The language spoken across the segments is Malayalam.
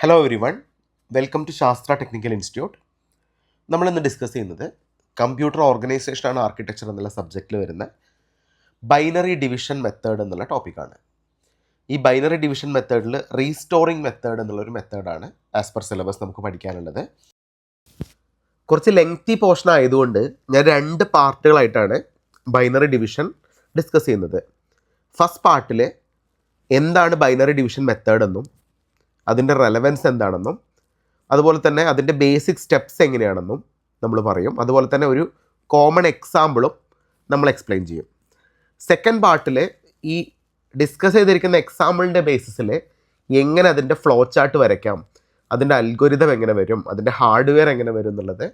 Hello everyone, welcome to Sastra technical institute. നമ്മളിന്ന് ഡിസ്കസ് ചെയ്യുന്നത് കമ്പ്യൂട്ടർ ഓർഗനൈസേഷൻ ആർക്കിടെക്ചർ എന്നുള്ള സബ്ജക്റ്റിൽ വരുന്ന ബൈനറി ഡിവിഷൻ മെത്തേഡ് എന്നുള്ള ടോപ്പിക്കാണ്. ഈ ബൈനറി ഡിവിഷൻ മെത്തേഡിൽ റീസ്റ്റോറിംഗ് മെത്തേഡ് എന്നുള്ളൊരു മെത്തേഡാണ് ആസ് പെർ സിലബസ് നമുക്ക് പഠിക്കാനുള്ളത്. കുറച്ച് ലെങ്തി പോർഷൻ ആയതുകൊണ്ട് ഞാൻ 2 പാർട്ടുകളായിട്ടാണ് ബൈനറി ഡിവിഷൻ ഡിസ്കസ് ചെയ്യുന്നത്. ഫസ്റ്റ് പാർട്ടിൽ എന്താണ് ബൈനറി ഡിവിഷൻ മെത്തേഡ് എന്നും അതിൻ്റെ റെലവൻസ് എന്താണെന്നും അതുപോലെ തന്നെ അതിൻ്റെ ബേസിക് സ്റ്റെപ്സ് എങ്ങനെയാണെന്നും നമ്മൾ പറയും. അതുപോലെ തന്നെ ഒരു കോമൺ എക്സാമ്പിളും നമ്മൾ എക്സ്പ്ലെയിൻ ചെയ്യും. സെക്കൻഡ് പാർട്ടിൽ ഈ ഡിസ്കസ് ചെയ്തിരിക്കുന്ന എക്സാമ്പിളിൻ്റെ ബേസിസിൽ എങ്ങനെ അതിൻ്റെ ഫ്ലോ ചാർട്ട് വരയ്ക്കാം, അതിൻ്റെ അൽഗോരിതം എങ്ങനെ വരും, അതിൻ്റെ ഹാർഡ്വെയർ എങ്ങനെ വരും എന്നുള്ളത്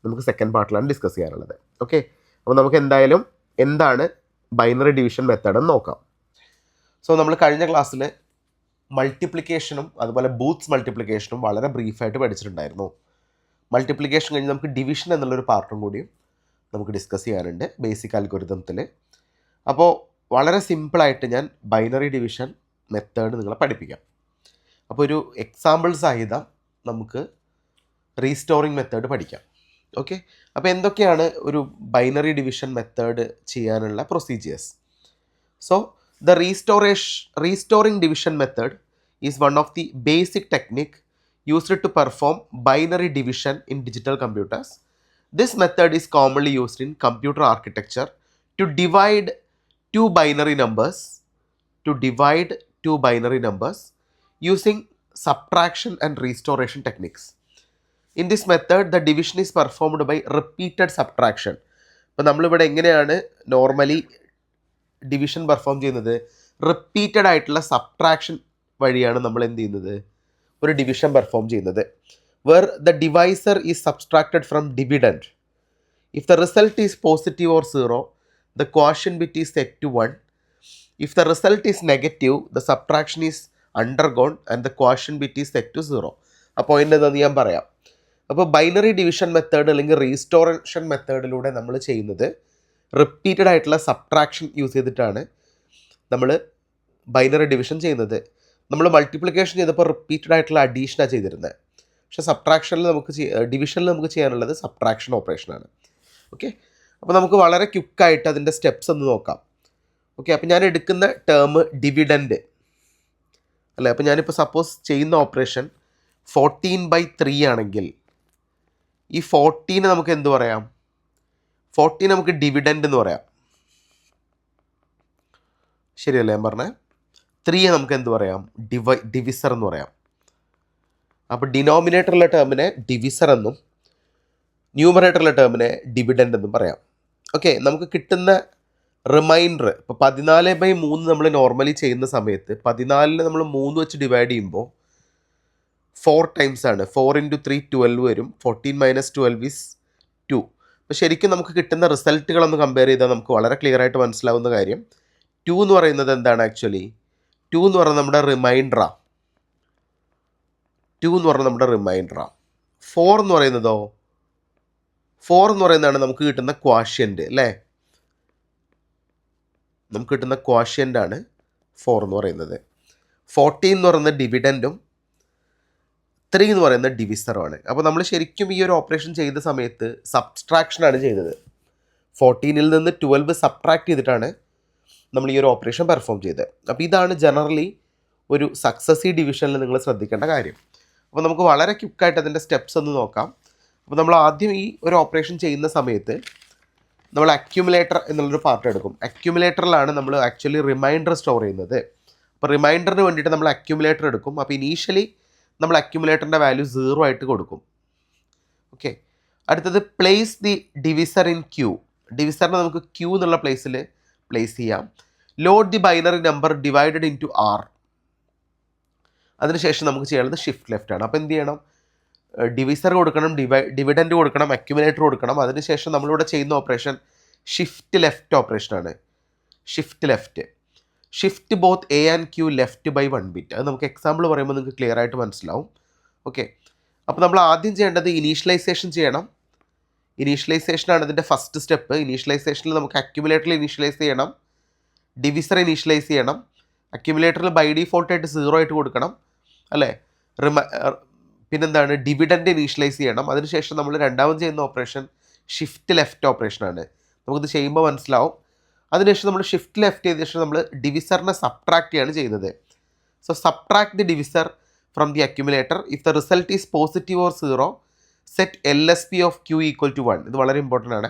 നമുക്ക് സെക്കൻഡ് പാർട്ടിലാണ് ഡിസ്കസ് ചെയ്യാനുള്ളത്. ഓക്കെ, അപ്പോൾ നമുക്ക് എന്തായാലും എന്താണ് ബൈനറി ഡിവിഷൻ മെത്തേഡ് എന്ന് നോക്കാം. സോ നമ്മൾ കഴിഞ്ഞ ക്ലാസ്സിൽ മൾട്ടിപ്ലിക്കേഷനും അതുപോലെ ബൂത്ത്സ് മൾട്ടിപ്ലിക്കേഷനും വളരെ ബ്രീഫായിട്ട് പഠിച്ചിട്ടുണ്ടായിരുന്നു. മൾട്ടിപ്ലിക്കേഷൻ കഴിഞ്ഞ് നമുക്ക് ഡിവിഷൻ എന്നുള്ളൊരു പാർട്ടും കൂടിയും നമുക്ക് ഡിസ്കസ് ചെയ്യാനുണ്ട് ബേസിക് അൽഗോരിതത്തിൽ. അപ്പോൾ വളരെ സിമ്പിളായിട്ട് ഞാൻ ബൈനറി ഡിവിഷൻ മെത്തേഡ് നിങ്ങളെ പഠിപ്പിക്കാം. അപ്പോൾ ഒരു എക്സാമ്പിൾ സഹിതം നമുക്ക് റീസ്റ്റോറിംഗ് മെത്തേഡ് പഠിക്കാം. ഓക്കെ, അപ്പോൾ എന്തൊക്കെയാണ് ഒരു ബൈനറി ഡിവിഷൻ മെത്തേഡ് ചെയ്യാനുള്ള procedures? So the restoring division method is one of the basic technique used to perform binary division in digital computers. This method is commonly used in computer architecture to divide two binary numbers using subtraction and restoration techniques. In this method, the division is performed by repeated subtraction. അപ്പോൾ നമ്മളിവിടെ എങ്ങനെയാണ് നോർമലി ഡിവിഷൻ പെർഫോം ചെയ്യുന്നത്? റിപ്പീറ്റഡ് ആയിട്ടുള്ള സബ്ട്രാക്ഷൻ വഴിയാണ് നമ്മൾ എന്ത് ചെയ്യുന്നത്, ഒരു ഡിവിഷൻ പെർഫോം ചെയ്യുന്നത്. Where the divisor is subtracted from dividend. If the result is positive or 0, the quotient bit is set to 1. If the result is negative, the subtraction is undergone and the quotient bit is set to 0. ആ പോയിന്റ് എന്താണെന്ന് ഞാൻ പറയാം. അപ്പോൾ ബൈനറി ഡിവിഷൻ മെത്തേഡ് അല്ലെങ്കിൽ റീസ്റ്റോറേഷൻ മെത്തേഡിലൂടെ നമ്മൾ ചെയ്യുന്നത് റിപ്പീറ്റഡ് ആയിട്ടുള്ള സബ്ട്രാക്ഷൻ യൂസ് ചെയ്തിട്ടാണ് നമ്മൾ ബൈനറി ഡിവിഷൻ ചെയ്യുന്നത്. നമ്മൾ മൾട്ടിപ്ലിക്കേഷൻ ചെയ്തപ്പോൾ റിപ്പീറ്റഡ് ആയിട്ടുള്ള അഡീഷനാണ് ചെയ്തിരുന്നത്. പക്ഷേ സബ്ട്രാക്ഷനിൽ ഡിവിഷനിൽ നമുക്ക് ചെയ്യാനുള്ളത് സബ്ട്രാക്ഷൻ ഓപ്പറേഷനാണ്. ഓക്കെ, അപ്പോൾ നമുക്ക് വളരെ ക്വിക്കായിട്ട് അതിൻ്റെ സ്റ്റെപ്സ് ഒന്ന് നോക്കാം. ഓക്കെ, അപ്പോൾ ഞാൻ എടുക്കുന്ന ടേം ഡിവിഡൻഡ് അല്ലേ. അപ്പോൾ ഞാനിപ്പോൾ സപ്പോസ് ചെയ്യുന്ന ഓപ്പറേഷൻ 14/3 ആണെങ്കിൽ ഈ 14 നമുക്ക് എന്ത് പറയാം? 14 നമുക്ക് ഡിവിഡൻഡ് എന്ന് പറയാം. ശരിയല്ലേ ഞാൻ പറഞ്ഞത്? 3 നമുക്ക് എന്ത് പറയാം? ഡിവിസർ എന്ന് പറയാം. അപ്പോൾ ഡിനോമിനേറ്ററിലെ ടേമിനെ ഡിവിസർ എന്നും ന്യൂമറേറ്ററിലെ ടേമിനെ ഡിവിഡൻഡ് എന്നും പറയാം. ഓക്കെ, നമുക്ക് കിട്ടുന്ന റിമൈൻഡർ ഇപ്പോൾ 14/3 നമ്മൾ നോർമലി ചെയ്യുന്ന സമയത്ത് 14 നമ്മൾ 3 വെച്ച് ഡിവൈഡ് ചെയ്യുമ്പോൾ 4 ടൈംസ് ആണ്. 4 × 3 12 വരും. 14 - 12 ഈസ് 2. അപ്പോൾ ശരിക്കും നമുക്ക് കിട്ടുന്ന റിസൾട്ടുകളൊന്ന് കമ്പയർ ചെയ്താൽ നമുക്ക് വളരെ ക്ലിയർ ആയിട്ട് മനസ്സിലാവുന്ന കാര്യം 2 എന്ന് പറയുന്നത് എന്താണ്? ആക്ച്വലി 2 എന്ന് പറയുന്നത് നമ്മുടെ റിമൈൻഡറാണ്. 2 എന്ന് പറയുന്നത് നമ്മുടെ റിമൈൻഡറാണ്. 4 എന്ന് പറയുന്നതോ? 4 എന്ന് പറയുന്നതാണ് നമുക്ക് കിട്ടുന്ന ക്വാഷ്യൻ്റ് അല്ലേ. നമുക്ക് കിട്ടുന്ന ക്വാഷ്യൻ്റ് ആണ് 4 എന്ന് പറയുന്നത്. 14 എന്ന് പറയുന്നത് ഡിവിഡൻറ്റും 3 എന്ന് പറയുന്നത് ഡിവിസറുമാണ്. അപ്പോൾ നമ്മൾ ശരിക്കും ഈ ഒരു ഓപ്പറേഷൻ ചെയ്ത സമയത്ത് സബ്സ്ട്രാക്ഷനാണ് ചെയ്തത്. 14ൽ നിന്ന് 12 സബ്ട്രാക്ട് ചെയ്തിട്ടാണ് നമ്മൾ ഈ ഒരു ഓപ്പറേഷൻ പെർഫോം ചെയ്തത്. അപ്പോൾ ഇതാണ് ജനറലി ഒരു സക്സസീവ് ഡിവിഷനിൽ നിങ്ങൾ ശ്രദ്ധിക്കേണ്ട കാര്യം. അപ്പോൾ നമുക്ക് വളരെ ക്വിക്കായിട്ട് അതിൻ്റെ സ്റ്റെപ്സ് ഒന്ന് നോക്കാം. അപ്പോൾ നമ്മൾ ആദ്യം ഈ ഒരു ഓപ്പറേഷൻ ചെയ്യുന്ന സമയത്ത് നമ്മൾ അക്യുമുലേറ്റർ എന്നുള്ളൊരു പാർട്ട് എടുക്കും. അക്യുമുലേറ്ററിലാണ് നമ്മൾ ആക്ച്വലി റിമൈൻഡർ സ്റ്റോർ ചെയ്യുന്നത്. അപ്പോൾ റിമൈൻഡറിന് വേണ്ടിയിട്ട് നമ്മൾ അക്യുമുലേറ്റർ എടുക്കും. അപ്പോൾ ഇനീഷ്യലി നമ്മൾ അക്യുമുലേറ്ററിൻ്റെ വാല്യൂ 0 ആയിട്ട് കൊടുക്കും. ഓക്കെ, അടുത്തത് place the divisor in Q. ഡിവിസറിനെ നമുക്ക് ക്യൂ എന്നുള്ള പ്ലേസിൽ പ്ലേസ് ചെയ്യാം. Load the binary number divided into R. അതിനുശേഷം നമുക്ക് ചെയ്യാനുള്ളത് ഷിഫ്റ്റ് ലെഫ്റ്റ് ആണ്. അപ്പോൾ എന്ത് ചെയ്യണം? ഡിവിസർ കൊടുക്കണം, ഡിവിഡൻഡ് കൊടുക്കണം, അക്യുമുലേറ്റർ കൊടുക്കണം. അതിനുശേഷം നമ്മളിവിടെ ചെയ്യുന്ന ഓപ്പറേഷൻ ഷിഫ്റ്റ് ലെഫ്റ്റ് ഓപ്പറേഷനാണ്. Shift both A and Q left by 1 bit. അത് നമുക്ക് എക്സാമ്പിൾ പറയുമ്പോൾ നിങ്ങൾക്ക് ക്ലിയർ ആയിട്ട് മനസ്സിലാവും. ഓക്കെ, അപ്പോൾ നമ്മൾ ആദ്യം ചെയ്യേണ്ടത് ഇനീഷ്യലൈസേഷൻ ചെയ്യണം. ഇനീഷ്യലൈസേഷനാണ് ഇതിൻ്റെ ഫസ്റ്റ് സ്റ്റെപ്പ്. ഇനീഷ്യലൈസേഷനിൽ നമുക്ക് അക്യുമുലേറ്ററിൽ ഇനീഷ്യലൈസ് ചെയ്യണം, ഡിവിസർ ഇനീഷ്യലൈസ് ചെയ്യണം, അക്യുമുലേറ്ററിൽ ബൈ ഡിഫോൾട്ടായിട്ട് 0 ആയിട്ട് കൊടുക്കണം അല്ലേ. പിന്നെന്താണ്, ഡിവിഡൻഡ് ഇനീഷ്യലൈസ് ചെയ്യണം. അതിനുശേഷം നമ്മൾ രണ്ടാമത് ചെയ്യുന്ന ഓപ്പറേഷൻ ഷിഫ്റ്റ് ലെഫ്റ്റ് ഓപ്പറേഷനാണ്. നമുക്കിത് ചെയ്യുമ്പോൾ മനസ്സിലാവും. അതിനുശേഷം നമ്മൾ ഷിഫ്റ്റ് ലെഫ്റ്റ് ചെയ്ത ശേഷം നമ്മൾ ഡിവിസറിനെ സബ്ട്രാക്ട് ചെയ്യാണ് ചെയ്യുന്നത്. So subtract the divisor from the accumulator. If the result is positive or 0, set LSP of Q equal to 1. ഇത് വളരെ ഇമ്പോർട്ടൻ്റ് ആണ്.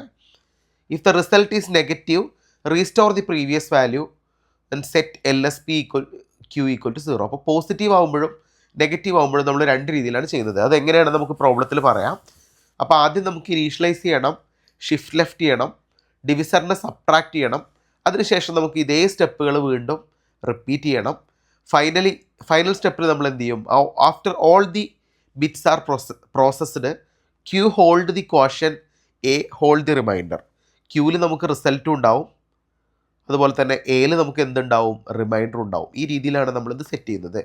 If the result is negative, restore the previous value and set LSP Q equal to 0. അപ്പോൾ പോസിറ്റീവ് ആകുമ്പോഴും നെഗറ്റീവ് ആകുമ്പോഴും നമ്മൾ രണ്ട് രീതിയിലാണ് ചെയ്യുന്നത്. അതെങ്ങനെയാണ് നമുക്ക് പ്രോബ്ലത്തിൽ പറയാം. അപ്പോൾ ആദ്യം നമുക്ക് ഇനീഷ്യലൈസ് ചെയ്യണം, ഷിഫ്റ്റ് ലെഫ്റ്റ് ചെയ്യണം, ഡിവിസറിനെ സബ്ട്രാക്ട് ചെയ്യണം. അതിനുശേഷം നമുക്ക് ഇതേ സ്റ്റെപ്പുകൾ വീണ്ടും റിപ്പീറ്റ് ചെയ്യണം. ഫൈനൽ സ്റ്റെപ്പിൽ നമ്മൾ എന്ത് ചെയ്യും, after all the bits are processed, Q hold the quotient, A hold the remainder. Qയിൽ നമുക്ക് റിസൾട്ടും ഉണ്ടാവും, അതുപോലെ തന്നെ Aയിൽ നമുക്ക് എന്തുണ്ടാവും, റിമൈൻഡർ ഉണ്ടാവും. ഈ രീതിയിലാണ് നമ്മളിത് സെറ്റ് ചെയ്യുന്നത്.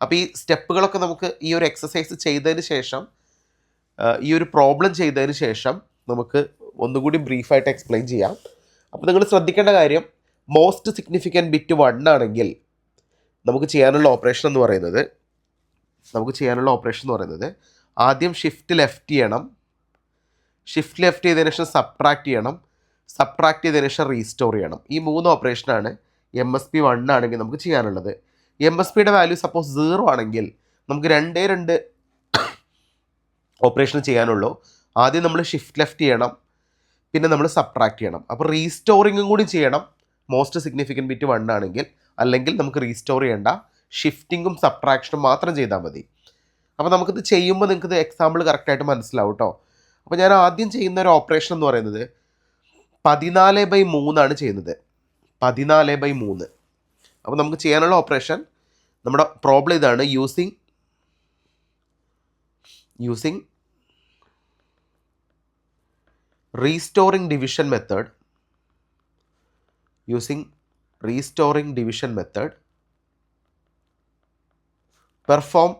അപ്പോൾ ഈ സ്റ്റെപ്പുകളൊക്കെ നമുക്ക് ഈ ഒരു എക്സസൈസ് ചെയ്തതിന് ശേഷം, ഈ ഒരു പ്രോബ്ലം ചെയ്തതിന് ശേഷം നമുക്ക് ഒന്നുകൂടി ബ്രീഫായിട്ട് എക്സ്പ്ലെയിൻ ചെയ്യാം. അപ്പോൾ നിങ്ങൾ ശ്രദ്ധിക്കേണ്ട കാര്യം, മോസ്റ്റ് സിഗ്നിഫിക്കൻറ്റ് ബിറ്റ് 1 ആണെങ്കിൽ നമുക്ക് ചെയ്യാനുള്ള ഓപ്പറേഷൻ എന്ന് പറയുന്നത് ആദ്യം ഷിഫ്റ്റ് ലെഫ്റ്റ് ചെയ്യണം, ഷിഫ്റ്റ് ലെഫ്റ്റ് ചെയ്തതിന് ശേഷം സബ്ട്രാക്ട് ചെയ്യണം, സബ്ട്രാക്ട് ചെയ്തതിന് ശേഷം റീസ്റ്റോർ ചെയ്യണം. ഈ 3 ഓപ്പറേഷനാണ് MSP 1 ആണെങ്കിൽ നമുക്ക് ചെയ്യാനുള്ളത്. MSPയുടെ വാല്യൂ സപ്പോസ് 0 ആണെങ്കിൽ നമുക്ക് രണ്ട് ഓപ്പറേഷൻ ചെയ്യാനുള്ളൂ. ആദ്യം നമ്മൾ ഷിഫ്റ്റ് ലെഫ്റ്റ് ചെയ്യണം, പിന്നെ നമ്മൾ സബ്ട്രാക്ട് ചെയ്യണം. അപ്പോൾ റീസ്റ്റോറിങ്ങും കൂടി ചെയ്യണം മോസ്റ്റ് സിഗ്നിഫിക്കൻറ്റ് ബിറ്റ് 1 ആണെങ്കിൽ. അല്ലെങ്കിൽ നമുക്ക് റീസ്റ്റോർ ചെയ്യേണ്ട, ഷിഫ്റ്റിങ്ങും സബ്ട്രാക്ഷനും മാത്രം ചെയ്താൽ മതി. അപ്പോൾ നമുക്കിത് ചെയ്യുമ്പോൾ നിങ്ങൾക്കിത് എക്സാമ്പിൾ കറക്റ്റായിട്ട് മനസ്സിലാവും കേട്ടോ. അപ്പോൾ ഞാൻ ആദ്യം ചെയ്യുന്ന ഒരു ഓപ്പറേഷൻ എന്ന് പറയുന്നത് 14/3 ആണ് ചെയ്യുന്നത്. 14/3. അപ്പോൾ നമുക്ക് ചെയ്യാനുള്ള ഓപ്പറേഷൻ, നമ്മുടെ പ്രോബ്ലം ഇതാണ്, using restoring division method, perform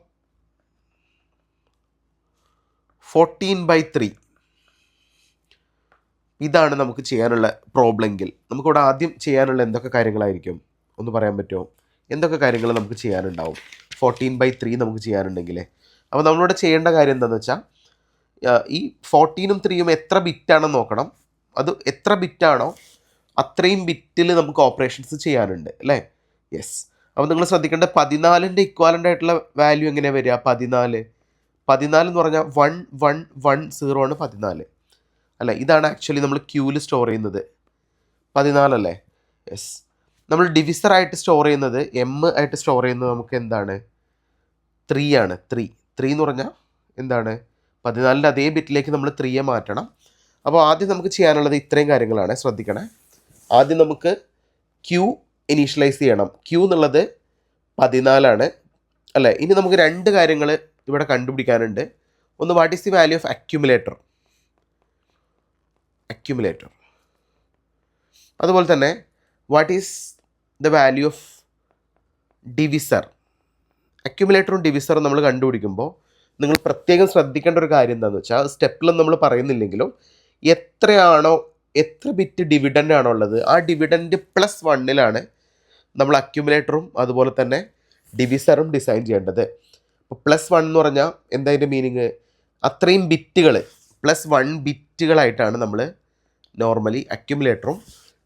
14/3. ഇതാണ് നമുക്ക് ചെയ്യാനുള്ള പ്രോബ്ലമെങ്കിൽ നമുക്കിവിടെ ആദ്യം ചെയ്യാനുള്ള എന്തൊക്കെ കാര്യങ്ങളായിരിക്കും ഒന്ന് പറയാൻ പറ്റുമോ? എന്തൊക്കെ കാര്യങ്ങൾ നമുക്ക് ചെയ്യാനുണ്ടാവും 14/3 നമുക്ക് ചെയ്യാനുണ്ടെങ്കിൽ? അപ്പോൾ നമ്മളിവിടെ ചെയ്യേണ്ട കാര്യം എന്താണെന്ന് വെച്ചാൽ, ഈ 14ഉം 3ഉം എത്ര ബിറ്റാണെന്ന് നോക്കണം. അത് എത്ര ബിറ്റാണോ അത്രയും ബിറ്റിൽ നമുക്ക് ഓപ്പറേഷൻസ് ചെയ്യാനുണ്ട് അല്ലേ? യെസ്. അപ്പോൾ നിങ്ങൾ ശ്രദ്ധിക്കേണ്ട, 14ൻ്റെ ഇക്വാലൻ്റ് ആയിട്ടുള്ള വാല്യൂ എങ്ങനെയാണ് വരിക? 14 എന്ന് പറഞ്ഞാൽ 1110 ആണ് 14 അല്ലേ? ഇതാണ് ആക്ച്വലി നമ്മൾ ക്യൂവിൽ സ്റ്റോർ ചെയ്യുന്നത് 14 അല്ലേ? യെസ്. നമ്മൾ ഡിവിസറായിട്ട് സ്റ്റോർ ചെയ്യുന്നത്, ആയിട്ട് സ്റ്റോർ ചെയ്യുന്നത് നമുക്ക് എന്താണ്? 3 ആണ്. 3 എന്ന് പറഞ്ഞാൽ എന്താണ്? 14ൻ്റെ അതേ ബിറ്റിലേക്ക് നമ്മൾ 3 മാറ്റണം. അപ്പോൾ ആദ്യം നമുക്ക് ചെയ്യാനുള്ളത് ഇത്രയും കാര്യങ്ങളാണ്, ശ്രദ്ധിക്കണേ. ആദ്യം നമുക്ക് Q ഇനീഷ്യലൈസ് ചെയ്യണം. Q എന്നുള്ളത് 14 ആണ് അല്ലേ? ഇനി നമുക്ക് രണ്ട് കാര്യങ്ങൾ ഇവിടെ കണ്ടുപിടിക്കാനുണ്ട്. ഒന്ന്, what is the value of accumulator. അതുപോലെ തന്നെ what is the value of divisor. അക്യുമുലേറ്ററും ഡിവിസറും നമ്മൾ കണ്ടുപിടിക്കുമ്പോൾ നിങ്ങൾ പ്രത്യേകം ശ്രദ്ധിക്കേണ്ട ഒരു കാര്യം എന്താണെന്ന് വെച്ചാൽ, സ്റ്റെപ്പിലൊന്നും നമ്മൾ പറയുന്നില്ലെങ്കിലും എത്ര ബിറ്റ് ഡിവിഡൻ്റ് ആണോ ഉള്ളത്, ആ ഡിവിഡൻറ്റ് +1 നമ്മൾ അക്യുമുലേറ്ററും അതുപോലെ തന്നെ ഡിവിസറും ഡിസൈൻ ചെയ്യേണ്ടത്. അപ്പോൾ +1 എന്ന് പറഞ്ഞാൽ എന്താ അതിൻ്റെ മീനിങ്? അത്രയും ബിറ്റുകൾ, +1 ബിറ്റുകളായിട്ടാണ് നമ്മൾ നോർമലി അക്യുമുലേറ്ററും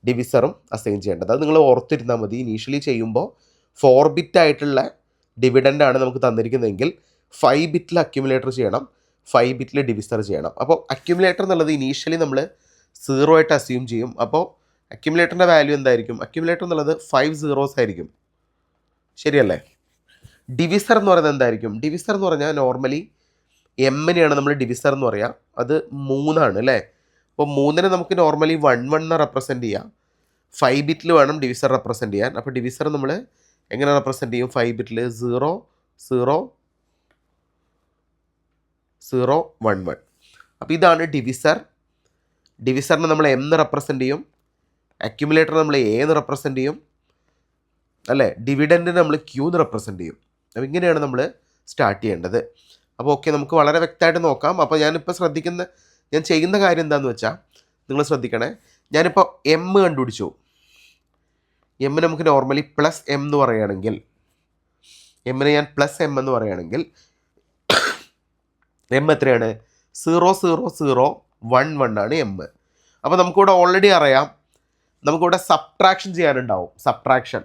ഡിവിസറും അസൈൻ ചെയ്യേണ്ടത്. അത് നിങ്ങൾ ഓർത്തിരുന്നാൽ മതി. ഇനീഷ്യലി ചെയ്യുമ്പോൾ 4 ബിറ്റായിട്ടുള്ള ഡിവിഡൻ്റാണ് നമുക്ക് തന്നിരിക്കുന്നതെങ്കിൽ 5 ബിറ്റിൽ അക്യുമുലേറ്റർ ചെയ്യണം, 5 ബിറ്റിൽ ഡിവിസർ ചെയ്യണം. അപ്പോൾ അക്യുമുലേറ്റർ എന്നുള്ളത് ഇനീഷ്യലി നമ്മൾ 0 ആയിട്ട് അസ്യൂം ചെയ്യും. അപ്പോൾ അക്യുമുലേറ്ററിൻ്റെ വാല്യൂ എന്തായിരിക്കും? അക്യുമുലേറ്റർ എന്നുള്ളത് 5 zeros ആയിരിക്കും, ശരിയല്ലേ? ഡിവിസർ എന്ന് പറയുന്നത് എന്തായിരിക്കും? ഡിവിസർ എന്ന് പറഞ്ഞാൽ നോർമലി എമ്മിനെയാണ് നമ്മൾ ഡിവിസർ എന്ന് പറയുക. അത് 3 ആണ് അല്ലേ? അപ്പോൾ 3നെ നമുക്ക് നോർമലി 1 റെപ്രസെൻറ്റ് ചെയ്യാം. 5 ബിറ്റിൽ വേണം ഡിവിസർ റെപ്രസെൻറ്റ് ചെയ്യാൻ. അപ്പോൾ ഡിവിസർ നമ്മൾ എങ്ങനെ റെപ്രസെൻറ്റ് ചെയ്യും? 5 ബിറ്റിൽ 0 0 0 1 1. അപ്പോൾ ഇതാണ് ഡിവിസർ. ഡിവിസറിനെ നമ്മൾ എന്ന് റെപ്രസെൻറ്റ് ചെയ്യും, അക്യുമുലേറ്റർ നമ്മൾ എന്ന് റെപ്രസെൻറ്റ് ചെയ്യും അല്ലേ? ഡിവിഡൻറ്റിനെ നമ്മൾ ക്യൂന്ന് റെപ്രസെൻറ്റ് ചെയ്യും. അപ്പോൾ ഇങ്ങനെയാണ് നമ്മൾ സ്റ്റാർട്ട് ചെയ്യേണ്ടത്. അപ്പോൾ ഓക്കെ, നമുക്ക് വളരെ വ്യക്തമായിട്ട് നോക്കാം. അപ്പോൾ ഞാൻ ചെയ്യുന്ന കാര്യം എന്താണെന്ന് വെച്ചാൽ, നിങ്ങൾ ശ്രദ്ധിക്കണേ. ഞാനിപ്പോൾ എം കണ്ടുപിടിച്ചു. എമ്മിന് നമുക്ക് നോർമലി +m എന്ന് പറയുകയാണെങ്കിൽ, എമ്മിന് ഞാൻ +m എന്ന് പറയുകയാണെങ്കിൽ എം എത്രയാണ്? 0,0,0,1,1 ആണ് എം. അപ്പോൾ നമുക്കിവിടെ ഓൾറെഡി അറിയാം, നമുക്കിവിടെ സബ്ട്രാക്ഷൻ ചെയ്യാനുണ്ടാവും. സബ്ട്രാക്ഷൻ.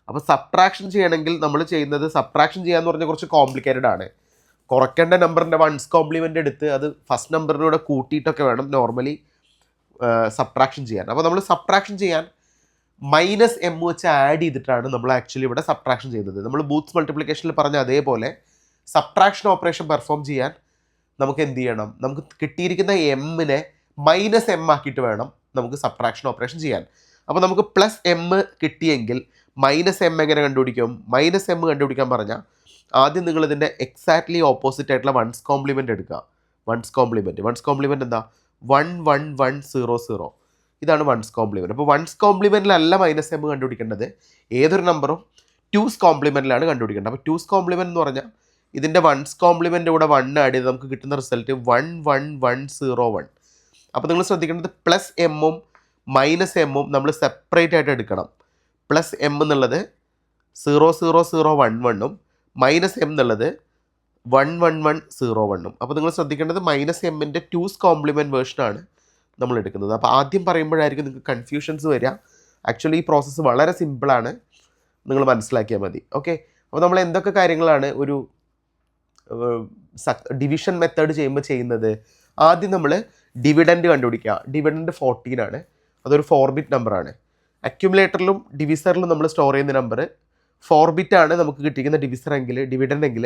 അപ്പോൾ സബ്ട്രാക്ഷൻ ചെയ്യണമെങ്കിൽ നമ്മൾ ചെയ്യുന്നത്, സബ്ട്രാക്ഷൻ ചെയ്യാന്ന് പറഞ്ഞാൽ കുറച്ച് കോംപ്ലിക്കേറ്റഡ് ആണ്. കുറയ്ക്കേണ്ട നമ്പറിൻ്റെ വൺസ് കോംപ്ലിമെൻ്റ് എടുത്ത് അത് ഫസ്റ്റ് നമ്പറിനൂടെ കൂട്ടിയിട്ടൊക്കെ വേണം നോർമലി സബ്ട്രാക്ഷൻ ചെയ്യാൻ. അപ്പോൾ നമ്മൾ സബ്ട്രാക്ഷൻ ചെയ്യാൻ മൈനസ് എം വെച്ച് ആഡ് ചെയ്തിട്ടാണ് നമ്മൾ ആക്ച്വലി ഇവിടെ സബ്ട്രാക്ഷൻ ചെയ്യുന്നത്. നമ്മൾ ബൂത്ത്സ് മൾട്ടിപ്ലിക്കേഷനിൽ പറഞ്ഞ അതേപോലെ സബ്ട്രാക്ഷൻ ഓപ്പറേഷൻ പെർഫോം ചെയ്യാൻ നമുക്ക് എന്ത് ചെയ്യണം? നമുക്ക് കിട്ടിയിരിക്കുന്ന എമ്മിനെ മൈനസ് എം ആക്കിയിട്ട് വേണം നമുക്ക് സബ്ട്രാക്ഷൻ ഓപ്പറേഷൻ ചെയ്യാൻ. അപ്പോൾ നമുക്ക് പ്ലസ് എം കിട്ടിയെങ്കിൽ മൈനസ് എം എങ്ങനെ കണ്ടുപിടിക്കും? മൈനസ് എം കണ്ടുപിടിക്കാൻ പറഞ്ഞാൽ ആദ്യം നിങ്ങൾ ഇതിൻ്റെ എക്സാക്ട്ലി ഓപ്പോസിറ്റ് ആയിട്ടുള്ള വൺസ് കോംപ്ലിമെൻ്റ് എടുക്കുക. വൺസ് കോംപ്ലിമെൻ്റ് എന്താ? 1,1,1,0,0. ഇതാണ് വൺസ് കോംപ്ലിമെൻറ്റ്. അപ്പോൾ വൺസ് കോംപ്ലിമെൻറ്റിലല്ല മൈനസ് എം കണ്ടുപിടിക്കേണ്ടത്, ഏതൊരു നമ്പറും ടൂസ് കോംപ്ലിമെൻറ്റിലാണ് കണ്ടുപിടിക്കേണ്ടത്. അപ്പോൾ ടൂസ് കോംപ്ലിമെൻറ്റ് എന്ന് പറഞ്ഞാൽ ഇതിൻ്റെ വൺസ് കോംപ്ലിമെൻ്റ് കൂടെ 1 ആഡ് ചെയ്ത് നമുക്ക് കിട്ടുന്ന റിസൾട്ട് 1,1,1,0,1. അപ്പോൾ നിങ്ങൾ ശ്രദ്ധിക്കേണ്ടത് പ്ലസ് എമ്മും മൈനസ് എമ്മും നമ്മൾ സെപ്പറേറ്റ് ആയിട്ട് എടുക്കണം. പ്ലസ് എം എന്നുള്ളത് 0,0,0,1,1 മൈനസ് എം എന്നുള്ളത് 1,1,1,0,1. അപ്പോൾ നിങ്ങൾ ശ്രദ്ധിക്കേണ്ടത് മൈനസ് എമ്മിൻ്റെ ടൂസ് കോംപ്ലിമെൻറ്റ് വേർഷനാണ് നമ്മൾ എടുക്കുന്നത്. അപ്പോൾ ആദ്യം പറയുമ്പോഴായിരിക്കും നിങ്ങൾക്ക് കൺഫ്യൂഷൻസ് വരിക. ആക്ച്വലി ഈ പ്രോസസ്സ് വളരെ സിമ്പിളാണ്, നിങ്ങൾ മനസ്സിലാക്കിയാൽ മതി. ഓക്കെ, അപ്പോൾ നമ്മൾ എന്തൊക്കെ കാര്യങ്ങളാണ് ഒരു ഡിവിഷൻ മെത്തേഡ് ചെയ്യുമ്പോൾ ചെയ്യുന്നത്? ആദ്യം നമ്മൾ ഡിവിഡൻഡ് കണ്ടുപിടിക്കുക. ഡിവിഡൻഡ് 14 ആണ്. അതൊരു 4 ബിറ്റ് നമ്പറാണ്. അക്യുമുലേറ്ററിലും ഡിവിസറിലും നമ്മൾ സ്റ്റോർ ചെയ്യുന്ന നമ്പർ 4 ബിറ്റാണ്. നമുക്ക് കിട്ടിയിരിക്കുന്ന ഡിവിഡൻഡ് എങ്കിൽ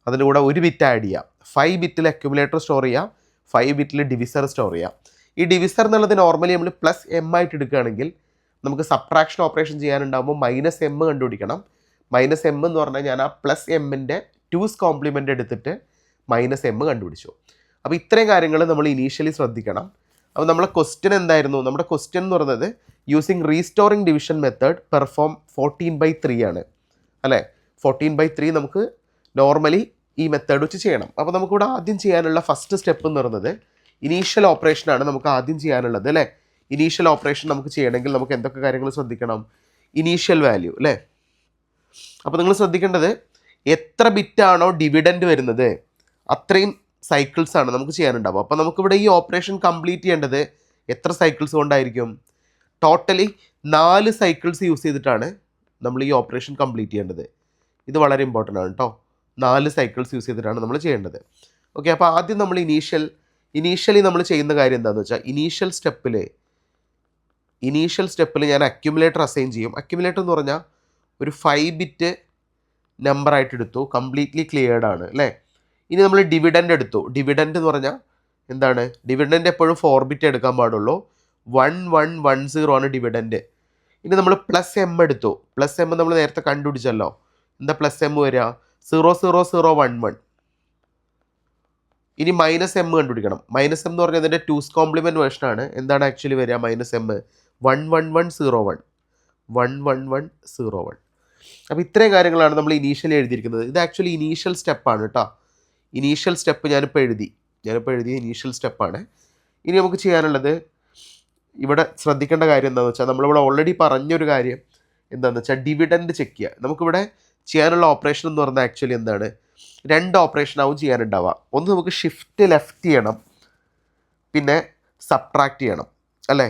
അതിൻ്റെ കൂടെ 1 ബിറ്റ് ആഡ് ചെയ്യാം. 5 ബിറ്റിൽ അക്യുമുലേറ്റർ സ്റ്റോർ ചെയ്യാം, 5 ബിറ്റിൽ ഡിവിസർ സ്റ്റോർ ചെയ്യാം. ഈ ഡിവിസർ എന്നുള്ളത് നോർമലി നമ്മൾ പ്ലസ് എം ആയിട്ട് എടുക്കുകയാണെങ്കിൽ നമുക്ക് സബ്ട്രാക്ഷൻ ഓപ്പറേഷൻ ചെയ്യാനുണ്ടാകുമ്പോൾ മൈനസ് എം കണ്ടുപിടിക്കണം. മൈനസ് എം എന്ന് പറഞ്ഞാൽ ഞാൻ ആ പ്ലസ് എമ്മിൻ്റെ ടൂസ് കോംപ്ലിമെൻ്റ് എടുത്തിട്ട് മൈനസ് എം കണ്ടുപിടിച്ചു. അപ്പോൾ ഇത്രയും കാര്യങ്ങൾ നമ്മൾ ഇനീഷ്യലി ശ്രദ്ധിക്കണം. അപ്പോൾ നമ്മളെ ക്വസ്റ്റ്യൻ എന്തായിരുന്നു? നമ്മുടെ ക്വസ്റ്റ്യൻ എന്ന് പറയുന്നത് using restoring division method perform 14/3 ആണ് അല്ലേ? 14/3 നമുക്ക് നോർമലി ഈ മെത്തേഡ് വെച്ച് ചെയ്യണം. അപ്പോൾ നമുക്കിവിടെ ആദ്യം ചെയ്യാനുള്ള ഫസ്റ്റ് സ്റ്റെപ്പ് എന്ന് പറയുന്നത് ഇനീഷ്യൽ ഓപ്പറേഷനാണ് നമുക്ക് ആദ്യം ചെയ്യാനുള്ളത് അല്ലേ? ഇനീഷ്യൽ ഓപ്പറേഷൻ നമുക്ക് ചെയ്യണമെങ്കിൽ നമുക്ക് എന്തൊക്കെ കാര്യങ്ങൾ ശ്രദ്ധിക്കണം? ഇനീഷ്യൽ വാല്യൂ അല്ലേ? അപ്പോൾ നിങ്ങൾ ശ്രദ്ധിക്കേണ്ടത് എത്ര ബിറ്റാണോ ഡിവിഡൻഡ് വരുന്നത് അത്രയും സൈക്കിൾസ് ആണ് നമുക്ക് ചെയ്യാനുണ്ടാവുക. അപ്പോൾ നമുക്കിവിടെ ഈ ഓപ്പറേഷൻ കംപ്ലീറ്റ് ചെയ്യേണ്ടത് എത്ര സൈക്കിൾസ് കൊണ്ടായിരിക്കും? ടോട്ടലി 4 സൈക്കിൾസ് യൂസ് ചെയ്തിട്ടാണ് നമ്മൾ ഈ ഓപ്പറേഷൻ കംപ്ലീറ്റ് ചെയ്യേണ്ടത്. ഇത് വളരെ ഇമ്പോർട്ടൻ്റ് ആണ് കേട്ടോ. 4 സൈക്കിൾസ് യൂസ് ചെയ്തിട്ടാണ് നമ്മൾ ചെയ്യേണ്ടത്. ഓക്കെ, അപ്പോൾ ആദ്യം നമ്മൾ ഇനീഷ്യലി നമ്മൾ ചെയ്യുന്ന കാര്യം എന്താണെന്ന് വെച്ചാൽ ഇനീഷ്യൽ സ്റ്റെപ്പിൽ ഞാൻ അക്യുമുലേറ്റർ അസൈൻ ചെയ്യും. അക്യുമുലേറ്റർ എന്ന് പറഞ്ഞാൽ ഒരു 5 ബിറ്റ് നമ്പറായിട്ട് എടുത്തു, കംപ്ലീറ്റ്ലി ക്ലിയർഡ് ആണ് അല്ലേ? ഇനി നമ്മൾ ഡിവിഡൻഡ് എടുത്തു. ഡിവിഡൻഡ് എന്ന് പറഞ്ഞാൽ എന്താണ്? ഡിവിഡൻഡ് എപ്പോഴും 4 ബിറ്റ് എടുക്കാൻ പാടുള്ളൂ. 1,1,1,0 ആണ് ഡിവിഡൻഡ്. ഇനി നമ്മൾ പ്ലസ് എം എടുത്തു. പ്ലസ് എം നമ്മൾ നേരത്തെ കണ്ടുപിടിച്ചല്ലോ. എന്താ പ്ലസ് എം വരിക? 0,0,0,1,1. ഇനി മൈനസ് എം കണ്ടുപിടിക്കണം. മൈനസ് എം എന്ന് പറഞ്ഞാൽ അതിൻ്റെ ടൂസ് കോംപ്ലിമെൻറ്റ് വേർഷനാണ്. എന്താണ് ആക്ച്വലി വരിക? Minus M 1,1,1,0,1. 1,1,1,0,1. അപ്പോൾ ഇത്രയും കാര്യങ്ങളാണ് നമ്മൾ ഇനീഷ്യലി എഴുതിയിരിക്കുന്നത്. ഇത് ആക്ച്വലി ഇനീഷ്യൽ സ്റ്റെപ്പാണ് കേട്ടോ. ഇനീഷ്യൽ സ്റ്റെപ്പ് ഞാനിപ്പോൾ എഴുതിയ ഇനീഷ്യൽ സ്റ്റെപ്പാണ്. ഇനി നമുക്ക് ചെയ്യാനുള്ളത്, ഇവിടെ ശ്രദ്ധിക്കേണ്ട കാര്യം എന്താണെന്ന് വെച്ചാൽ നമ്മളിവിടെ ഓൾറെഡി പറഞ്ഞൊരു കാര്യം എന്താണെന്ന് വെച്ചാൽ ഡിവിഡൻഡ് ചെക്ക് ചെയ്യുക. നമുക്കിവിടെ ചെയ്യാനുള്ള ഓപ്പറേഷൻ എന്ന് പറഞ്ഞാൽ ആക്ച്വലി എന്താണ്? 2 ഓപ്പറേഷനാവും ചെയ്യാനുണ്ടാവുക. ഒന്ന് നമുക്ക് ഷിഫ്റ്റ് ലെഫ്റ്റ് ചെയ്യണം, പിന്നെ സബ്ട്രാക്റ്റ് ചെയ്യണം അല്ലേ?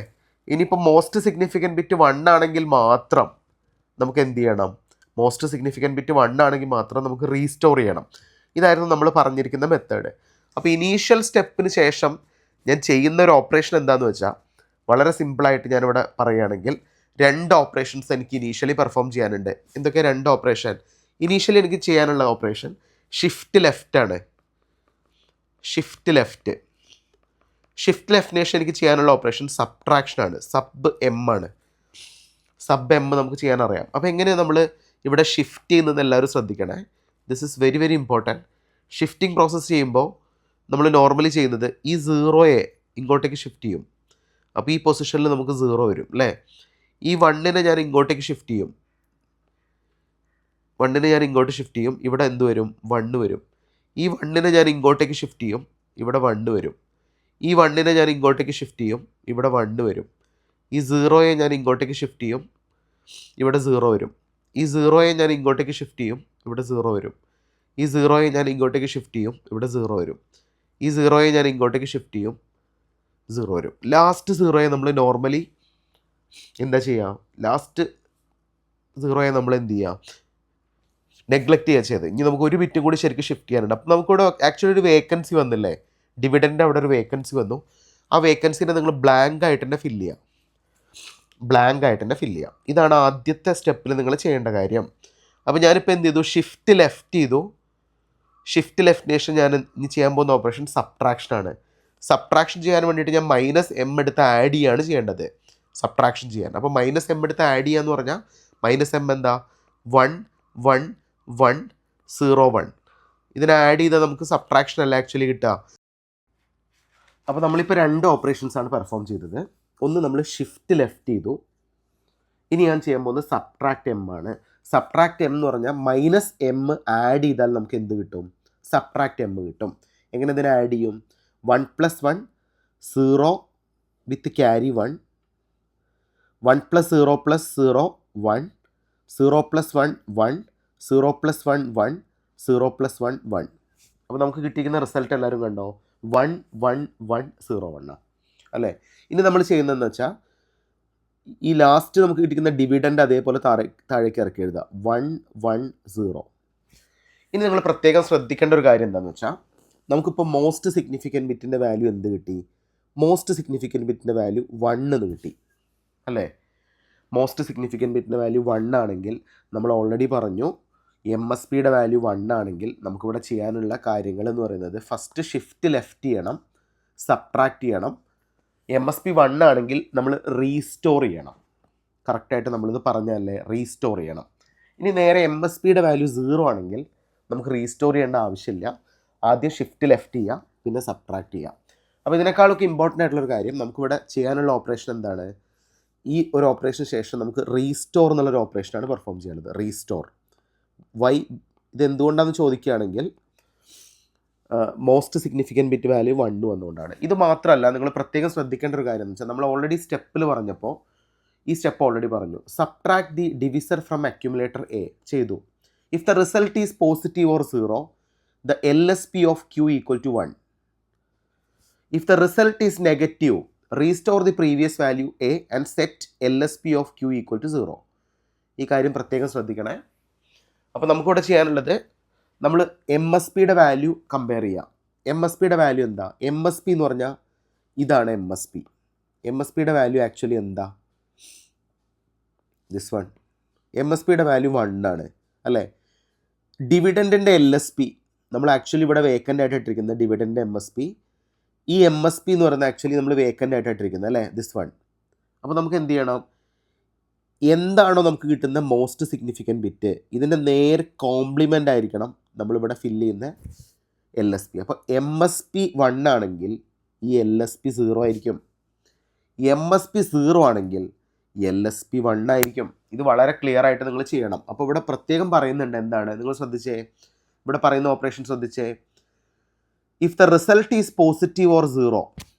ഇനിയിപ്പോൾ മോസ്റ്റ് സിഗ്നിഫിക്കൻറ്റ് ബിറ്റ് 1 ആണെങ്കിൽ മാത്രം നമുക്ക് എന്ത് ചെയ്യണം? മോസ്റ്റ് സിഗ്നിഫിക്കൻറ്റ് ബിറ്റ് 1 ആണെങ്കിൽ മാത്രം നമുക്ക് റീസ്റ്റോർ ചെയ്യണം. ഇതായിരുന്നു നമ്മൾ പറഞ്ഞിരിക്കുന്ന മെത്തേഡ്. അപ്പോൾ ഇനീഷ്യൽ സ്റ്റെപ്പിന് ശേഷം ഞാൻ ചെയ്യുന്ന ഒരു ഓപ്പറേഷൻ എന്താണെന്ന് വെച്ചാൽ വളരെ സിമ്പിളായിട്ട് ഞാനിവിടെ പറയുകയാണെങ്കിൽ 2 ഓപ്പറേഷൻസ് എനിക്ക് ഇനീഷ്യലി പെർഫോം ചെയ്യാനുണ്ട്. എന്തൊക്കെ 2 ഓപ്പറേഷൻ? ഇനീഷ്യലി എനിക്ക് ചെയ്യാനുള്ള ഓപ്പറേഷൻ ഷിഫ്റ്റ് ലെഫ്റ്റാണ്. ഷിഫ്റ്റ് ലെഫ്റ്റിന് ശേഷം എനിക്ക് ചെയ്യാനുള്ള ഓപ്പറേഷൻ സബ്ട്രാക്ഷനാണ്. സബ് എം ആണ്. സബ് എം നമുക്ക് ചെയ്യാനറിയാം. അപ്പോൾ എങ്ങനെയാണ് നമ്മൾ ഇവിടെ ഷിഫ്റ്റ് ചെയ്യുന്നത് എല്ലാവരും ശ്രദ്ധിക്കണേ. This is very very important. Shifting process ചെയ്യുമ്പോൾ നമ്മൾ നോർമലി ചെയ്യുന്നത് ഈ 0യെ ഇങ്ങോട്ടേക്ക് ഷിഫ്റ്റ് ചെയ്യും. അപ്പോൾ ഈ പൊസിഷനിൽ നമുക്ക് 0 വരും അല്ലേ? ഈ 1നെ ഞാൻ ഇങ്ങോട്ടേക്ക് ഷിഫ്റ്റ് ചെയ്യും. ഇവിടെ എന്ത് വരും? 1 വരും. ഈ 1നെ ഞാൻ ഇങ്ങോട്ടേക്ക് ഷിഫ്റ്റ് ചെയ്യും. ഇവിടെ 1 വരും. ഈ 1നെ ഞാൻ ഇങ്ങോട്ടേക്ക് ഷിഫ്റ്റ് ചെയ്യും. ഇവിടെ 1 വരും. ഈ 0യെ ഞാൻ ഇങ്ങോട്ടേക്ക് ഷിഫ്റ്റ് ചെയ്യും. ഇവിടെ 0 വരും. ഈ 0യെ ഞാൻ ഇങ്ങോട്ടേക്ക് ഷിഫ്റ്റ് ചെയ്യും. ഇവിടെ 0 വരും. ഈ 0യെ ഞാൻ ഇങ്ങോട്ടേക്ക് ഷിഫ്റ്റ് ചെയ്യും. ഇവിടെ 0 വരും. ഈ സീറോയെ ഞാൻ ഇങ്ങോട്ടേക്ക് ഷിഫ്റ്റ് ചെയ്യും, 0 വരും. ലാസ്റ്റ് സീറോയെ നമ്മൾ നോർമലി എന്താ ചെയ്യുക, ലാസ്റ്റ് സീറോയെ നമ്മൾ എന്ത് ചെയ്യുക, നെഗ്ലക്റ്റ് ചെയ്യുക ചെയ്ത്. ഇനി നമുക്ക് ഒരു ബിറ്റും കൂടി ശരിക്കും ഷിഫ്റ്റ് ചെയ്യാനുണ്ട്. അപ്പോൾ നമുക്കിവിടെ ആക്ച്വലി ഒരു വേക്കൻസി വന്നില്ലേ, ഡിവിഡൻ്റെ അവിടെ ഒരു വേക്കൻസി വന്നു. ആ വേക്കൻസിനെ നിങ്ങൾ ബ്ലാങ്ക് ആയിട്ട് തന്നെ ഫില്ല് ചെയ്യാം, ബ്ലാങ്ക് ആയിട്ട് തന്നെ ഫില്ല് ചെയ്യാം. ഇതാണ് ആദ്യത്തെ സ്റ്റെപ്പിൽ നിങ്ങൾ ചെയ്യേണ്ട കാര്യം. അപ്പോൾ ഞാനിപ്പോൾ എന്ത് ചെയ്തു, ഷിഫ്റ്റ് ലെഫ്റ്റ് ചെയ്തു. ഷിഫ്റ്റ് ലെഫ്റ്റിന് ശേഷം ഞാൻ ഇനി ചെയ്യാൻ പോകുന്ന ഓപ്പറേഷൻ സബ്ട്രാക്ഷനാണ്. സബ്ട്രാക്ഷൻ ചെയ്യാൻ വേണ്ടിയിട്ട് ഞാൻ -m എടുത്ത് ആഡ് ചെയ്യാണ് ചെയ്യേണ്ടത്, സബ്ട്രാക്ഷൻ ചെയ്യാൻ. അപ്പോൾ -m എടുത്ത് ആഡ് ചെയ്യുക എന്ന് പറഞ്ഞാൽ -m എന്താ, 1 1 1 0 1. ഇതിനെ ആഡ് ചെയ്താൽ നമുക്ക് സബ്ട്രാക്ഷൻ അല്ല ആക്ച്വലി കിട്ടുക. അപ്പോൾ നമ്മളിപ്പോൾ 2 ഓപ്പറേഷൻസാണ് പെർഫോം ചെയ്തത്. ഒന്ന് നമ്മൾ ഷിഫ്റ്റ് ലെഫ്റ്റ് ചെയ്തു. ഇനി ഞാൻ ചെയ്യാൻ പോകുന്നത് സബ്ട്രാക്ട് m ആണ്. സബ്ട്രാക്ട് m എന്ന് പറഞ്ഞാൽ -m ആഡ് ചെയ്താൽ നമുക്ക് എന്ത് കിട്ടും, സബ്ട്രാക്ട് m കിട്ടും. എങ്ങനെ ഇതിനെ ആഡ് ചെയ്യും, 1 + 1 0 വിത്ത് ക്യാരി 1, 1 + 0 + 0 1, 0 + 1 1, 0 + 1 1, 0 + 1 1. അപ്പോൾ നമുക്ക് കിട്ടിയിരിക്കുന്ന റിസൾട്ട് എല്ലാവരും കണ്ടോ, 1 1 1 0 1 അല്ലേ. ഇനി നമ്മൾ ചെയ്യുന്നതെന്ന് വെച്ചാൽ ഈ ലാസ്റ്റ് നമുക്ക് കിട്ടിക്കുന്ന ഡിവിഡൻഡ് അതേപോലെ താഴേക്ക് ഇറക്കി എഴുതുക, 1 1 0. ഇനി നിങ്ങൾ പ്രത്യേകം ശ്രദ്ധിക്കേണ്ട ഒരു കാര്യം എന്താണെന്ന് വെച്ചാൽ, നമുക്കിപ്പോൾ മോസ്റ്റ് സിഗ്നിഫിക്കൻറ്റ് ബിറ്റിൻ്റെ വാല്യൂ എന്ത് കിട്ടി, മോസ്റ്റ് സിഗ്നിഫിക്കൻറ്റ് ബിറ്റിൻ്റെ വാല്യൂ 1 എന്ന് കിട്ടി അല്ലേ. മോസ്റ്റ് സിഗ്നിഫിക്കൻറ്റ് ബിറ്റിൻ്റെ വാല്യൂ 1 ആണെങ്കിൽ നമ്മൾ ഓൾറെഡി പറഞ്ഞു, MSPയുടെ വാല്യൂ 1 ആണെങ്കിൽ നമുക്കിവിടെ ചെയ്യാനുള്ള കാര്യങ്ങൾ എന്ന് പറയുന്നത്, ഫസ്റ്റ് ഷിഫ്റ്റ് ലെഫ്റ്റ് ചെയ്യണം, സബ്ട്രാക്ട് ചെയ്യണം. MSP 1 ആണെങ്കിൽ നമ്മൾ റീസ്റ്റോർ ചെയ്യണം. കറക്റ്റായിട്ട് നമ്മളിത് പറഞ്ഞല്ലേ, റീസ്റ്റോർ ചെയ്യണം. ഇനി നേരെ MSPയുടെ വാല്യൂ 0 ആണെങ്കിൽ നമുക്ക് റീസ്റ്റോർ ചെയ്യേണ്ട ആവശ്യമില്ല. ആദ്യം ഷിഫ്റ്റ് ലെഫ്റ്റ് ചെയ്യുക, പിന്നെ സബ്ട്രാക്ട് ചെയ്യുക. അപ്പോൾ ഇതിനേക്കാളൊക്കെ ഇമ്പോർട്ടൻ്റ് ആയിട്ടുള്ളൊരു കാര്യം, നമുക്കിവിടെ ചെയ്യാനുള്ള ഓപ്പറേഷൻ എന്താണ്, ഈ ഒരു ഓപ്പറേഷന് ശേഷം നമുക്ക് റീസ്റ്റോർ എന്നുള്ളൊരു ഓപ്പറേഷനാണ് പെർഫോം ചെയ്യുന്നത്. റീസ്റ്റോർ വൈ, ഇതെന്തുകൊണ്ടാണെന്ന് ചോദിക്കുകയാണെങ്കിൽ മോസ്റ്റ് സിഗ്നിഫിക്കൻറ്റ് ബിറ്റ് വാല്യൂ 1 വന്നുകൊണ്ടാണ്. ഇത് മാത്രമല്ല, നിങ്ങൾ പ്രത്യേകം ശ്രദ്ധിക്കേണ്ട ഒരു കാര്യം എന്ന് വെച്ചാൽ, നമ്മൾ ഓൾറെഡി സ്റ്റെപ്പിൽ പറഞ്ഞപ്പോൾ ഈ സ്റ്റെപ്പ് ഓൾറെഡി പറഞ്ഞു, subtract the divisor from accumulator A ചെയ്തു. If the result is positive or 0, the LSP of Q equal to 1. If the result is negative, restore the previous value A and set LSP of Q equal to 0. ഈ കാര്യം പ്രത്യേകം ശ്രദ്ധിക്കണേ. അപ്പോൾ നമുക്കിവിടെ ചെയ്യാനുള്ളത്, നമ്മൾ MSPയുടെ വാല്യൂ കമ്പയർ ചെയ്യാം. MSPയുടെ വാല്യൂ എന്താ, MSP എന്ന് പറഞ്ഞാൽ ഇതാണ് MSP. MSPയുടെ വാല്യൂ ആക്ച്വലി എന്താ, ദിസ് വൺ. MSPയുടെ വാല്യൂ 1 ആണ് അല്ലേ. ഡിവിഡൻറ്റിൻ്റെ LSP നമ്മൾ ആക്ച്വലി ഇവിടെ വേക്കൻ്റ് ആയിട്ട് ഇട്ടിരിക്കുന്നത് ഡിവിഡൻ്റെ MSP. ഈ MSP എന്ന് പറയുന്നത് ആക്ച്വലി നമ്മൾ വേക്കൻ്റ് ആയിട്ട് ഇട്ടിരിക്കുന്നത് അല്ലേ, ദിസ് വൺ. അപ്പോൾ നമുക്ക് എന്ത് ചെയ്യണം, എന്താണോ നമുക്ക് കിട്ടുന്ന മോസ്റ്റ് സിഗ്നിഫിക്കൻറ്റ് ബിറ്റ്, ഇതിൻ്റെ നേരെ കോംപ്ലിമെൻ്റ് ആയിരിക്കണം നമ്മളിവിടെ ഫില്ല് ചെയ്യുന്ന LSP. അപ്പോൾ MSP 1 ആണെങ്കിൽ ഈ LSP 0 ആയിരിക്കും. MSP 0 ആണെങ്കിൽ LSP 1 ആയിരിക്കും. ഇത് വളരെ ക്ലിയർ ആയിട്ട് നിങ്ങൾ ചെയ്യണം. അപ്പോൾ ഇവിടെ പ്രത്യേകം പറയുന്നുണ്ട് എന്താണ്, നിങ്ങൾ ശ്രദ്ധിച്ചേ, ഇവിടെ പറയുന്ന ഓപ്പറേഷൻ ശ്രദ്ധിച്ചേ. If the result is positive or 0,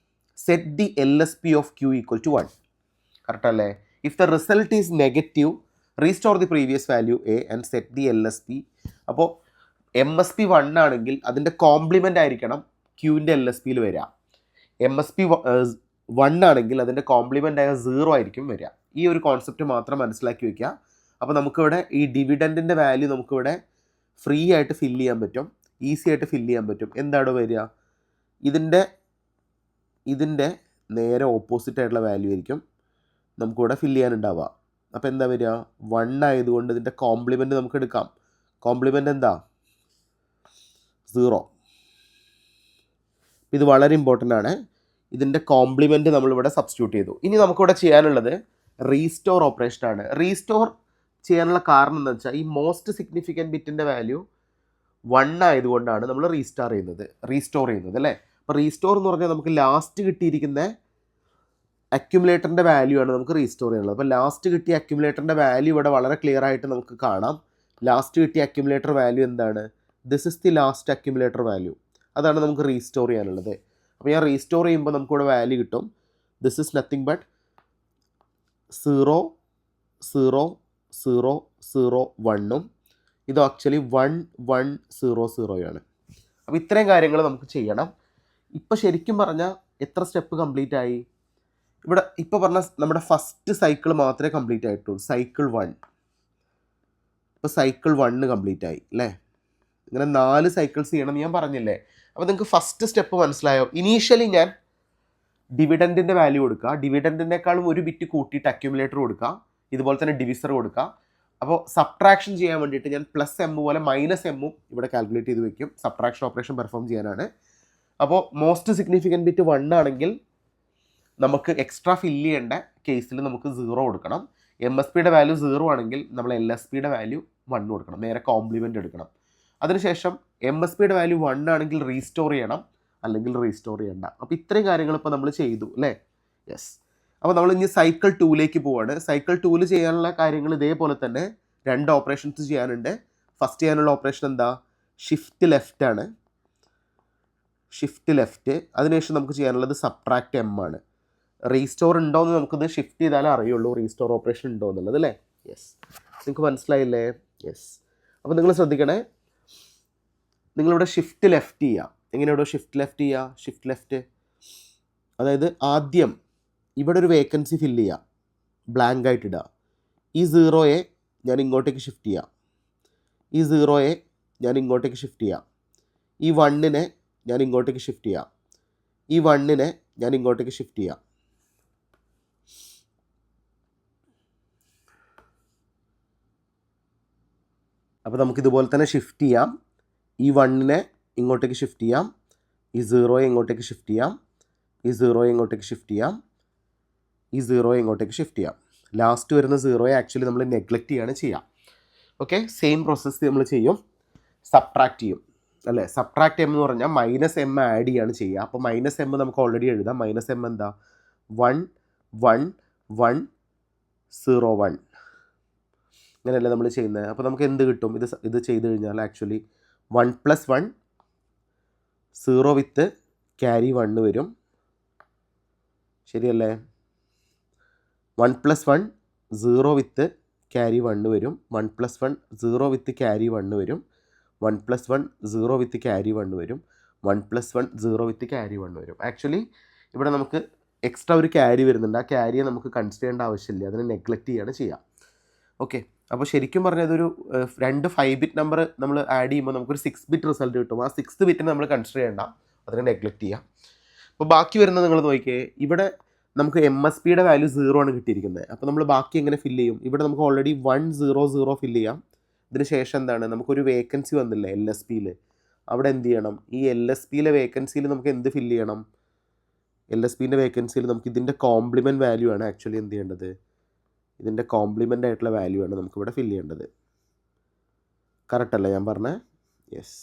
set the LSP of Q equal to 1. Correct അല്ലേ. If the result is negative, restore the previous value A and set the LSP. അപ്പോൾ MSP 1 ആണെങ്കിൽ അതിൻ്റെ കോംപ്ലിമെൻ്റ് ആയിരിക്കണം Qൻ്റെ LSPയിൽ വരിക. MSP 1 ആണെങ്കിൽ അതിൻ്റെ കോംപ്ലിമെൻ്റ് ആയ 0 ആയിരിക്കും വരിക. ഈ ഒരു കോൺസെപ്റ്റ് മാത്രം മനസ്സിലാക്കി വയ്ക്കുക. അപ്പോൾ നമുക്കിവിടെ ഈ ഡിവിഡൻറ്റിൻ്റെ വാല്യൂ നമുക്കിവിടെ ഫ്രീ ആയിട്ട് ഫില്ല് ചെയ്യാൻ പറ്റും, ഈസി ആയിട്ട് ഫില്ല് ചെയ്യാൻ പറ്റും. എന്താണ് വരിക, ഇതിൻ്റെ നേരെ ഓപ്പോസിറ്റ് ആയിട്ടുള്ള വാല്യൂ ആയിരിക്കും നമുക്കിവിടെ ഫില്ല് ചെയ്യാനുണ്ടാവുക. അപ്പോൾ എന്താ വരിക, 1 ആയതുകൊണ്ട് ഇതിൻ്റെ കോംപ്ലിമെൻറ്റ് നമുക്ക് എടുക്കാം. കോംപ്ലിമെൻ്റ് എന്താ, 0. ഇത് വളരെ ഇമ്പോർട്ടൻ്റ് ആണ്. ഇതിൻ്റെ കോംപ്ലിമെൻറ്റ് നമ്മളിവിടെ സബ്സ്റ്റിറ്റ്യൂട്ട് ചെയ്തു. ഇനി നമുക്കിവിടെ ചെയ്യാനുള്ളത് റീസ്റ്റോർ ഓപ്പറേഷനാണ്. റീസ്റ്റോർ ചെയ്യാനുള്ള കാരണം എന്താ വെച്ചാൽ, ഈ മോസ്റ്റ് സിഗ്നിഫിക്കൻറ്റ് ബിറ്റിൻ്റെ വാല്യൂ 1 ആയതുകൊണ്ടാണ് നമ്മൾ റീസ്റ്റോർ ചെയ്യുന്നത് അല്ലേ. അപ്പോൾ റീസ്റ്റോർ എന്ന് പറഞ്ഞാൽ നമുക്ക് ലാസ്റ്റ് കിട്ടിയിരിക്കുന്ന അക്യുമുലേറ്ററിൻ്റെ വാല്യൂ ആണ് നമുക്ക് റീസ്റ്റോർ ചെയ്യുന്നത്. അപ്പോൾ ലാസ്റ്റ് കിട്ടിയ അക്യുമുലേറ്ററിൻ്റെ വാല്യൂ ഇവിടെ വളരെ ക്ലിയർ ആയിട്ട് നമുക്ക് കാണാം. ലാസ്റ്റ് കിട്ടിയ അക്യുമുലേറ്റർ വാല്യൂ എന്താണ്, this is the last accumulator value. അതാണ് നമുക്ക് റീസ്റ്റോർ ചെയ്യാനുള്ളത്. അപ്പോൾ ഞാൻ റീസ്റ്റോർ ചെയ്യുമ്പോൾ നമുക്കിവിടെ വാല്യൂ കിട്ടും, ദിസ് ഇസ് നത്തിങ് ബട്ട് 0 0 0 0 1ഉം ഇത് ആക്ച്വലി 1 1 0 0 ആണ്. അപ്പോൾ ഇത്രയും കാര്യങ്ങൾ നമുക്ക് ചെയ്യണം. ഇപ്പോൾ ശരിക്കും പറഞ്ഞാൽ എത്ര സ്റ്റെപ്പ് കംപ്ലീറ്റ് ആയി? ഇവിടെ ഇപ്പോൾ പറഞ്ഞ നമ്മുടെ ഫസ്റ്റ് സൈക്കിൾ മാത്രമേ കംപ്ലീറ്റ് ആയിട്ടുള്ളൂ, സൈക്കിൾ 1. ഇപ്പോൾ സൈക്കിൾ 1 കംപ്ലീറ്റ് ആയി അല്ലേ? ഇങ്ങനെ 4 സൈക്കിൾസ് ചെയ്യണം ഞാൻ പറഞ്ഞില്ലേ? അപ്പോൾ നിങ്ങൾക്ക് ഫസ്റ്റ് സ്റ്റെപ്പ് മനസ്സിലായോ? ഇനീഷ്യലി ഞാൻ ഡിവിഡൻറ്റിൻ്റെ വാല്യൂ കൊടുക്കുക, ഡിവിഡൻറ്റിനേക്കാളും ഒരു ബിറ്റ് കൂട്ടിയിട്ട് അക്യുമുലേറ്റർ കൊടുക്കുക, ഇതുപോലെ തന്നെ ഡിവിസർ കൊടുക്കുക. അപ്പോൾ സബ്ട്രാക്ഷൻ ചെയ്യാൻ വേണ്ടിയിട്ട് ഞാൻ +m പോലെ -m ഇവിടെ കാൽക്കുലേറ്റ് ചെയ്ത് വെക്കും, സബ്ട്രാക്ഷൻ ഓപ്പറേഷൻ പെർഫോം ചെയ്യാനാണ്. അപ്പോൾ മോസ്റ്റ് സിഗ്നിഫിക്കൻറ്റ് ബിറ്റ് 1 ആണെങ്കിൽ നമുക്ക് എക്സ്ട്രാ ഫില്ല് ചെയ്യേണ്ട കേസിൽ നമുക്ക് 0 കൊടുക്കണം. MSPയുടെ വാല്യൂ 0 ആണെങ്കിൽ നമ്മൾ LSPയുടെ വാല്യൂ 1 കൊടുക്കണം, നേരെ കോംപ്ലിമെൻ്റ് എടുക്കണം. അതിനുശേഷം MSPയുടെ വാല്യൂ 1 ആണെങ്കിൽ റീസ്റ്റോർ ചെയ്യണം, അല്ലെങ്കിൽ റീസ്റ്റോർ ചെയ്യണ്ട. അപ്പോൾ ഇത്രയും കാര്യങ്ങൾ ഇപ്പോൾ നമ്മൾ ചെയ്തു അല്ലേ? യെസ്. അപ്പോൾ നമ്മൾ ഇനി സൈക്കിൾ 2ലേക്ക് പോവാണ്. സൈക്കിൾ 2ൽ ചെയ്യാനുള്ള കാര്യങ്ങൾ ഇതേപോലെ തന്നെ 2 ഓപ്പറേഷൻസ് ചെയ്യാനുണ്ട്. ഫസ്റ്റ് ചെയ്യാനുള്ള ഓപ്പറേഷൻ എന്താ? ഷിഫ്റ്റ് ലെഫ്റ്റ് ആണ്, ഷിഫ്റ്റ് ലെഫ്റ്റ്. അതിനുശേഷം നമുക്ക് ചെയ്യാനുള്ളത് സബ്ട്രാക്ട് m ആണ്. റീസ്റ്റോർ ഉണ്ടോ എന്ന് നമുക്കിത് ഷിഫ്റ്റ് ചെയ്താലേ അറിയുള്ളൂ റീസ്റ്റോർ ഓപ്പറേഷൻ ഉണ്ടോ എന്നുള്ളത് അല്ലേ? യെസ്. നിങ്ങൾക്ക് മനസ്സിലായില്ലേ? യെസ്. അപ്പോൾ നിങ്ങൾ ശ്രദ്ധിക്കണേ, നിങ്ങളിവിടെ ഷിഫ്റ്റ് ലെഫ്റ്റ് ചെയ്യുക. എങ്ങനെയാണോ ഷിഫ്റ്റ് ലെഫ്റ്റ് ചെയ്യുക? ഷിഫ്റ്റ് ലെഫ്റ്റ് അതായത് ആദ്യം ഇവിടെ ഒരു വേക്കൻസി ഫില്ല് ചെയ്യുക, ബ്ലാങ്ക് ആയിട്ട് ഇടുക. ഈ 0യെ ഞാൻ ഇങ്ങോട്ടേക്ക് ഷിഫ്റ്റ് ചെയ്യാം, ഈ 0യെ ഞാൻ ഇങ്ങോട്ടേക്ക് ഷിഫ്റ്റ് ചെയ്യാം, ഈ 1നെ ഞാൻ ഇങ്ങോട്ടേക്ക് ഷിഫ്റ്റ് ചെയ്യാം, ഈ 1നെ ഞാൻ ഇങ്ങോട്ടേക്ക് ഷിഫ്റ്റ് ചെയ്യാം. അപ്പോൾ നമുക്കിതുപോലെ തന്നെ ഷിഫ്റ്റ് ചെയ്യാം. ഈ 1നെ ഇങ്ങോട്ടേക്ക് ഷിഫ്റ്റ് ചെയ്യാം, ഈ 0യെ ഇങ്ങോട്ടേക്ക് ഷിഫ്റ്റ് ചെയ്യാം, ഈ 0യെ ഇങ്ങോട്ടേക്ക് ഷിഫ്റ്റ് ചെയ്യാം, ഈ 0യെ ഇങ്ങോട്ടേക്ക് ഷിഫ്റ്റ് ചെയ്യാം. ലാസ്റ്റ് വരുന്ന 0യെ ആക്ച്വലി നമ്മൾ നെഗ്ലക്റ്റ് ചെയ്യാണ് ചെയ്യാം. ഓക്കെ, സെയിം പ്രോസസ്സ് നമ്മൾ ചെയ്യും, സബ്ട്രാക്ട് ചെയ്യും അല്ലേ? സബ്ട്രാക്ട് m എന്ന് പറഞ്ഞാൽ -m ആഡ് ചെയ്യാണ് ചെയ്യുക. അപ്പോൾ -m നമുക്ക് ഓൾറെഡി എഴുതാം. -m എന്താ? 1 1 1 0 1 അങ്ങനെയല്ലേ നമ്മൾ ചെയ്യുന്നത്. അപ്പോൾ നമുക്ക് എന്ത് കിട്ടും? ഇത് ചെയ്ത് കഴിഞ്ഞാൽ ആക്ച്വലി 1 + 1 0 വിത്ത് ക്യാരി 1 വരും, ശരിയല്ലേ? 1 + 1 0 വിത്ത് ക്യാരി 1 വരും, 1 + 1 0 വിത്ത് ക്യാരി 1 വരും, 1 + 1 0 വിത്ത് ക്യാരി 1 വരും, 1 + 1 0 വിത്ത് ക്യാരി 1 വരും. ആക്ച്വലി ഇവിടെ നമുക്ക് എക്സ്ട്രാ ഒരു ക്യാരി വരുന്നുണ്ട്. ആ ക്യാരിയെ നമുക്ക് കൺസിഡർ ചെയ്യേണ്ട ആവശ്യമില്ല, അതിനെ നെഗ്ലക്റ്റ് ചെയ്യാണ് ചെയ്യുക. ഓക്കെ, അപ്പോൾ ശരിക്കും പറഞ്ഞാൽ ഇതൊരു 2 5 ബിറ്റ് നമ്പർ നമ്മൾ ആഡ് ചെയ്യുമ്പോൾ നമുക്കൊരു 6 ബിറ്റ് റിസൾട്ട് കിട്ടും. ആ 6th ബിറ്റിനെ നമ്മൾ കൺസിഡർ ചെയ്യേണ്ട, അതിനെ നെഗ്ലക്റ്റ് ചെയ്യാം. അപ്പോൾ ബാക്കി വരുന്നത് നിങ്ങൾ നോക്കിയേ, ഇവിടെ നമുക്ക് MSPയുടെ വാല്യൂ 0 ആണ് കിട്ടിയിരിക്കുന്നത്. അപ്പോൾ നമ്മൾ ബാക്കി എങ്ങനെ ഫില്ല് ചെയ്യും? ഇവിടെ നമുക്ക് ഓൾറെഡി 1 0 0 ഫില്ല് ചെയ്യാം. ഇതിന് ശേഷം എന്താണ്? നമുക്കൊരു വേക്കൻസി വന്നില്ലേ LSPയിൽ, അവിടെ എന്ത് ചെയ്യണം? ഈ LSPയിലെ വേക്കൻസിയിൽ നമുക്ക് എന്ത് ഫില്ല് ചെയ്യണം? LSPൻ്റെ വേക്കൻസിയിൽ നമുക്ക് ഇതിൻ്റെ കോംപ്ലിമെൻറ്റ് വാല്യൂ ആണ് ആക്ച്വലി എന്ത് ചെയ്യേണ്ടത്? ഇതിൻ്റെ കോംപ്ലിമെൻ്റ് ആയിട്ടുള്ള വാല്യൂ ആണ് നമുക്കിവിടെ ഫില്ല് ചെയ്യേണ്ടത്. കറക്റ്റ് അല്ലേ ഞാൻ പറഞ്ഞത്? യെസ്.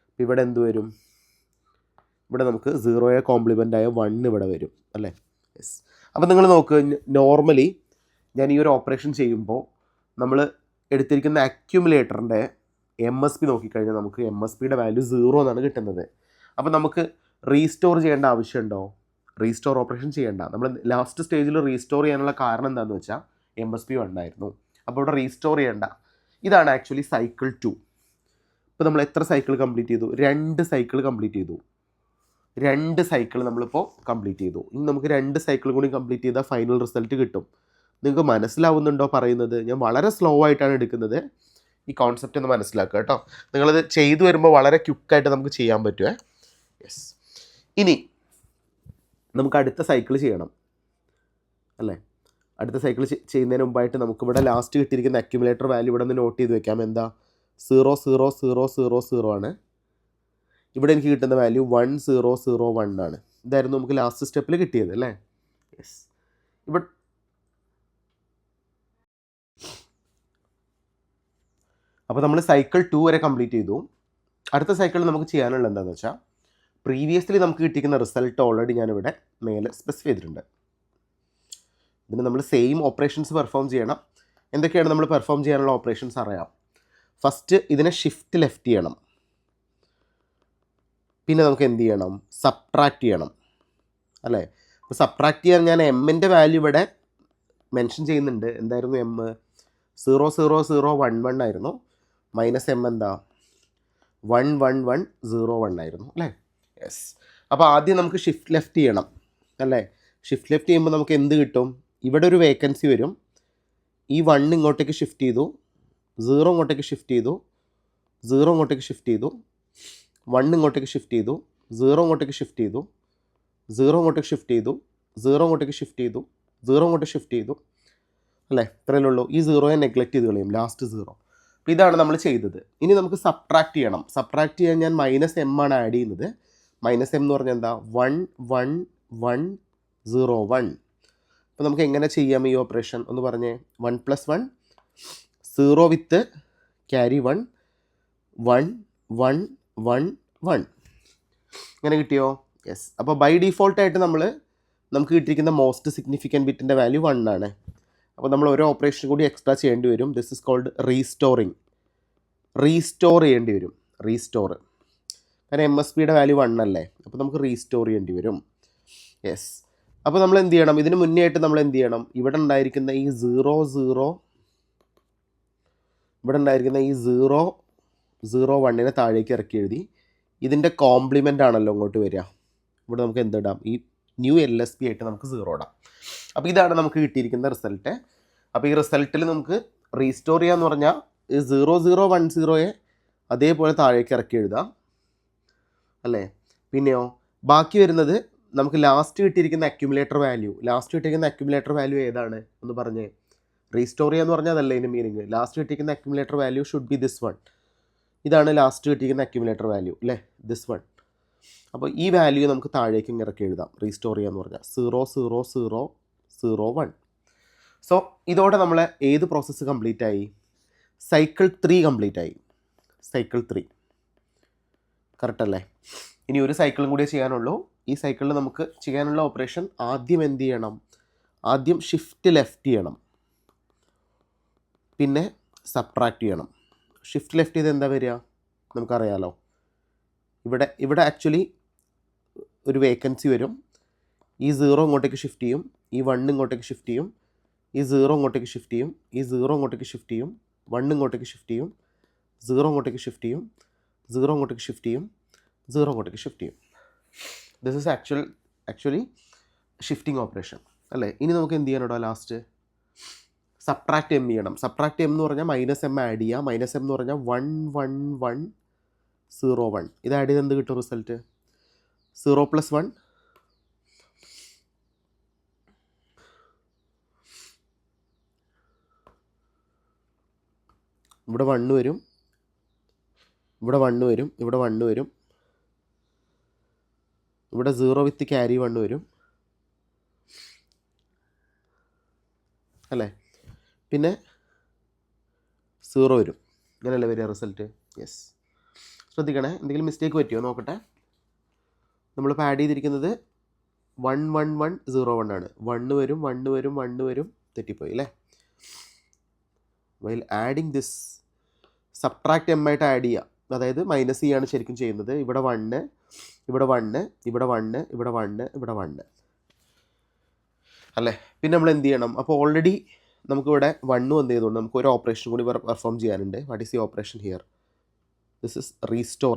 അപ്പോൾ ഇവിടെ എന്ത് വരും? ഇവിടെ നമുക്ക് 0യെ കോംപ്ലിമെൻ്റ് ആയ 1 ഇവിടെ വരും അല്ലേ? യെസ്. അപ്പോൾ നിങ്ങൾ നോക്ക്, നോർമലി ഞാൻ ഈ ഒരു ഓപ്പറേഷൻ ചെയ്യുമ്പോൾ നമ്മൾ എടുത്തിരിക്കുന്ന അക്യുമുലേറ്ററിൻ്റെ MSP നോക്കിക്കഴിഞ്ഞാൽ നമുക്ക് MSPയുടെ വാല്യൂ 0 എന്നാണ് കിട്ടുന്നത്. അപ്പോൾ നമുക്ക് റീസ്റ്റോർ ചെയ്യേണ്ട ആവശ്യമുണ്ടോ? റീസ്റ്റോർ ഓപ്പറേഷൻ ചെയ്യേണ്ട. നമ്മൾ ലാസ്റ്റ് സ്റ്റേജിൽ റീസ്റ്റോർ ചെയ്യാനുള്ള കാരണം എന്താണെന്ന് വെച്ചാൽ MSP 1 ആയിരുന്നു. അപ്പോൾ ഇവിടെ റീസ്റ്റോർ ചെയ്യേണ്ട. ഇതാണ് ആക്ച്വലി സൈക്കിൾ 2. ഇപ്പോൾ നമ്മൾ എത്ര സൈക്കിൾ കംപ്ലീറ്റ് ചെയ്തു? 2 സൈക്കിൾ കംപ്ലീറ്റ് ചെയ്തു. 2 സൈക്കിൾ നമ്മളിപ്പോൾ കംപ്ലീറ്റ് ചെയ്തു. ഇനി നമുക്ക് 2 സൈക്കിൾ കൂടി കംപ്ലീറ്റ് ചെയ്താൽ ഫൈനൽ റിസൾട്ട് കിട്ടും. നിങ്ങൾക്ക് മനസ്സിലാവുന്നുണ്ടോ പറയുന്നത്? ഞാൻ വളരെ സ്ലോ ആയിട്ടാണ് എടുക്കുന്നത്. ഈ കോൺസെപ്റ്റ് ഒന്ന് മനസ്സിലാക്കുക കേട്ടോ. നിങ്ങളത് ചെയ്തു വരുമ്പോൾ വളരെ ക്വിക്കായിട്ട് നമുക്ക് ചെയ്യാൻ പറ്റുമേ. യെസ്. ഇനി നമുക്ക് അടുത്ത സൈക്കിൾ ചെയ്യണം അല്ലേ? അടുത്ത സൈക്കിൾ ചെയ്യുന്നതിന് മുമ്പായിട്ട് നമുക്കിവിടെ ലാസ്റ്റ് കിട്ടിയിരിക്കുന്ന അക്യുമുലേറ്റർ വാല്യൂ ഇവിടെ നിന്ന് നോട്ട് ചെയ്ത് വെക്കാം. എന്താ? 0 0 0 0 0 ആണ്. ഇവിടെ എനിക്ക് കിട്ടുന്ന വാല്യൂ 1 0 0 1 ആണ്. ഇതായിരുന്നു നമുക്ക് ലാസ്റ്റ് സ്റ്റെപ്പിൽ കിട്ടിയത് അല്ലേ? യെസ്. ഇവിടെ അപ്പോൾ നമ്മൾ സൈക്കിൾ 2 വരെ കംപ്ലീറ്റ് ചെയ്തു. അടുത്ത സൈക്കിൾ നമുക്ക് ചെയ്യാനുള്ള എന്താണെന്ന് വെച്ചാൽ, പ്രീവിയസ്ലി നമുക്ക് കിട്ടിയിരിക്കുന്ന റിസൾട്ട് ഓൾറെഡി ഞാനിവിടെ മേലെ സ്പെസിഫൈ ചെയ്തിട്ടുണ്ട്. ഇതിന് നമ്മൾ സെയിം ഓപ്പറേഷൻസ് പെർഫോം ചെയ്യണം. എന്തൊക്കെയാണ് നമ്മൾ പെർഫോം ചെയ്യാനുള്ള ഓപ്പറേഷൻസ് അറിയാം. ഫസ്റ്റ് ഇതിനെ ഷിഫ്റ്റ് ലെഫ്റ്റ് ചെയ്യണം. പിന്നെ നമുക്ക് എന്ത് ചെയ്യണം? സബ്ട്രാക്ട് ചെയ്യണം അല്ലേ? അപ്പോൾ സബ്ട്രാക്ട് ചെയ്യാൻ ഞാൻ എമ്മിൻ്റെ വാല്യൂ ഇവിടെ മെൻഷൻ ചെയ്യുന്നുണ്ട്. എന്തായിരുന്നു എം? 0 0 0 1 1 ആയിരുന്നു. -m എന്താ? 1 1 1 0 1 ആയിരുന്നു അല്ലേ? യെസ്. അപ്പോൾ ആദ്യം നമുക്ക് ഷിഫ്റ്റ് ലെഫ്റ്റ് ചെയ്യണം അല്ലേ. ഷിഫ്റ്റ് ലെഫ്റ്റ് ചെയ്യുമ്പോൾ നമുക്ക് എന്ത് കിട്ടും? ഇവിടെ ഒരു വേക്കൻസി വരും. ഈ 1 ഇങ്ങോട്ടേക്ക് ഷിഫ്റ്റ് ചെയ്തു, 0 ഇങ്ങോട്ടേക്ക് ഷിഫ്റ്റ് ചെയ്തു, 0 ഇങ്ങോട്ടേക്ക് ഷിഫ്റ്റ് ചെയ്തു, 1 ഇങ്ങോട്ടേക്ക് ഷിഫ്റ്റ് ചെയ്തു, 0 ഇങ്ങോട്ടേക്ക് ഷിഫ്റ്റ് ചെയ്തു, 0 ഇങ്ങോട്ടേക്ക് ഷിഫ്റ്റ് ചെയ്തു, 0 ഇങ്ങോട്ടേക്ക് ഷിഫ്റ്റ് ചെയ്തു, 0 ഇങ്ങോട്ടേക്ക് ഷിഫ്റ്റ് ചെയ്തു അല്ലേ. ഇത്രയല്ലേ ഉള്ളൂ. ഈ 0യെ നെഗ്ലക്റ്റ് ചെയ്ത് കളയും, ലാസ്റ്റ് 0. അപ്പോൾ ഇതാണ് നമ്മൾ ചെയ്തത്. ഇനി നമുക്ക് സബ്ട്രാക്ട് ചെയ്യണം. സബ്ട്രാക്ട് ചെയ്യാൻ ഞാൻ -m ആണ് ആഡ് ചെയ്യുന്നത്. -m എന്ന് പറഞ്ഞാൽ എന്താ? 1 1 1 0 1. അപ്പോൾ നമുക്ക് എങ്ങനെ ചെയ്യാം ഈ ഓപ്പറേഷൻ ഒന്ന് പറഞ്ഞേ. 1 + 1 0 വിത്ത് ക്യാരി 1 1 1 1 1. ഇങ്ങനെ കിട്ടിയോ? യെസ്. അപ്പോൾ ബൈ ഡിഫോൾട്ടായിട്ട് നമുക്ക് കിട്ടിയിരിക്കുന്ന മോസ്റ്റ് സിഗ്നിഫിക്കൻറ്റ് ബിറ്റിൻ്റെ വാല്യൂ 1 ആണ്. അപ്പോൾ നമ്മൾ ഓരോ ഓപ്പറേഷൻ കൂടി എക്സ്ട്രാ ചെയ്യേണ്ടി വരും. This is called restoring. Restore ചെയ്യേണ്ടി വരും. റീസ്റ്റോർ കാരണം MSBയുടെ വാല്യൂ 1 അല്ലേ. അപ്പോൾ നമുക്ക് റീസ്റ്റോർ ചെയ്യേണ്ടി വരും. യെസ്. അപ്പോൾ നമ്മൾ എന്ത് ചെയ്യണം? ഇതിന് മുന്നേ ആയിട്ട് നമ്മൾ എന്ത് ചെയ്യണം? ഇവിടെ ഉണ്ടായിരിക്കുന്ന ഈ 0 0 ഇവിടെ ഉണ്ടായിരിക്കുന്ന ഈ 0 0 1നെ താഴേക്ക് ഇറക്കി എഴുതി. ഇതിൻ്റെ കോംപ്ലിമെൻ്റ് ആണല്ലോ ഇങ്ങോട്ട് വരിക. ഇവിടെ നമുക്ക് എന്തിടാം? ഈ ന്യൂ LSB ആയിട്ട് നമുക്ക് 0 ഇടാം. അപ്പോൾ ഇതാണ് നമുക്ക് കിട്ടിയിരിക്കുന്ന റിസൾട്ട്. അപ്പോൾ ഈ റിസൾട്ടിൽ നമുക്ക് റീസ്റ്റോർ ചെയ്യാന്ന് പറഞ്ഞാൽ ഈ 0 0 1 0യെ അതേപോലെ താഴേക്ക് ഇറക്കി എഴുതാം അല്ലേ. പിന്നെയോ ബാക്കി വരുന്നത് നമുക്ക് ലാസ്റ്റ് കിട്ടിയിരിക്കുന്ന അക്യുമുലേറ്റർ വാല്യൂ ഏതാണ് ഒന്ന് പറഞ്ഞേ. റീസ്റ്റോർ ചെയ്യാന്ന് പറഞ്ഞാൽ അതല്ല ഇതിൻ്റെ മീനിങ്. ലാസ്റ്റ് കിട്ടിയിരിക്കുന്ന accumulator value should be this one. ഇതാണ് ലാസ്റ്റ് കിട്ടിയിരിക്കുന്ന അക്യുമുലേറ്റർ വാല്യൂ അല്ലേ, ദിസ് വൺ. അപ്പോൾ ഈ വാല്യൂ നമുക്ക് താഴേക്ക് ഇറക്കി എഴുതാം. റീസ്റ്റോർ ചെയ്യാന്ന് പറഞ്ഞാൽ 0 0 0 0 1. സോ ഇതോടെ നമ്മൾ ഏത് പ്രോസസ്സ് കംപ്ലീറ്റ് ആയി? സൈക്കിൾ 3 കംപ്ലീറ്റ് ആയി. സൈക്കിൾ 3 കറക്റ്റ് അല്ലേ. ഇനി ഒരു സൈക്കിളും കൂടിയേ ചെയ്യാനുള്ളൂ. ഈ സൈക്കിളിൽ നമുക്ക് ചെയ്യാനുള്ള ഓപ്പറേഷൻ ആദ്യം എന്ത് ചെയ്യണം? ആദ്യം ഷിഫ്റ്റ് ലെഫ്റ്റ് ചെയ്യണം, പിന്നെ സബ്ട്രാക്ട് ചെയ്യണം. ഷിഫ്റ്റ് ലെഫ്റ്റ് ചെയ്ത് എന്താ വരിക നമുക്കറിയാലോ. ഇവിടെ ആക്ച്വലി ഒരു വേക്കൻസി വരും. ഈ 0 ഇങ്ങോട്ടേക്ക് ഷിഫ്റ്റ് ചെയ്യും, ഈ 1 ഇങ്ങോട്ടേക്ക് ഷിഫ്റ്റ് ചെയ്യും, ഈ 0 ഇങ്ങോട്ടേക്ക് ഷിഫ്റ്റ് ചെയ്യും, ഈ 0 ഇങ്ങോട്ടേക്ക് ഷിഫ്റ്റ് ചെയ്യും, 1 ഇങ്ങോട്ടേക്ക് ഷിഫ്റ്റ് ചെയ്യും, 0 ഇങ്ങോട്ടേക്ക് ഷിഫ്റ്റ് ചെയ്യും, 0 ഇങ്ങോട്ടേക്ക് ഷിഫ്റ്റ് ചെയ്യും, 0 ഇങ്ങോട്ടേക്ക് ഷിഫ്റ്റ് ചെയ്യും. This is actually shifting operation അല്ലേ. ഇനി നമുക്ക് എന്ത് ചെയ്യാനോടാ? ലാസ്റ്റ് സബ്ട്രാക്ട് m ചെയ്യണം. സബ്ട്രാക്ട് m എന്ന് പറഞ്ഞാൽ -m ആഡ് ചെയ്യുക. -m എന്ന് പറഞ്ഞാൽ 1 1 1 0 1. ഇത് ആഡ് ചെയ്ത് എന്ത് കിട്ടും റിസൾട്ട്? 0 + 1 ഇവിടെ 1 വരും, ഇവിടെ 1 വരും, ഇവിടെ 1 വരും, ഇവിടെ 0 വിത്ത് ക്യാരി 1 വരും അല്ലേ. പിന്നെ 0 വരും. ഇങ്ങനെയല്ലേ വരിക റിസൾട്ട്? യെസ്. ശ്രദ്ധിക്കണേ, എന്തെങ്കിലും മിസ്റ്റേക്ക് പറ്റിയോ നോക്കട്ടെ. നമ്മളിപ്പോൾ ആഡ് ചെയ്തിരിക്കുന്നത് 1 1 1 0 1 ആണ്. 1 വരും, 1 വരും, 1 വരും, തെറ്റിപ്പോയി അല്ലേ. While adding this subtract m ആയിട്ട് ആഡ് ചെയ്യുക. അതായത് -e ആണ് ശരിക്കും ചെയ്യുന്നത്. ഇവിടെ 1 ഇവിടെ 1 ഇവിടെ 1 ഇവിടെ 1 ഇവിടെ 1 അല്ലേ. പിന്നെ നമ്മൾ എന്ത് ചെയ്യണം? അപ്പോൾ ഓൾറെഡി നമുക്കിവിടെ 1 വന്നു ചെയ്തുകൊണ്ട് നമുക്ക് ഒരു ഓപ്പറേഷൻ കൂടി പെർഫോം ചെയ്യാനുണ്ട്. What is the operation here? This is restore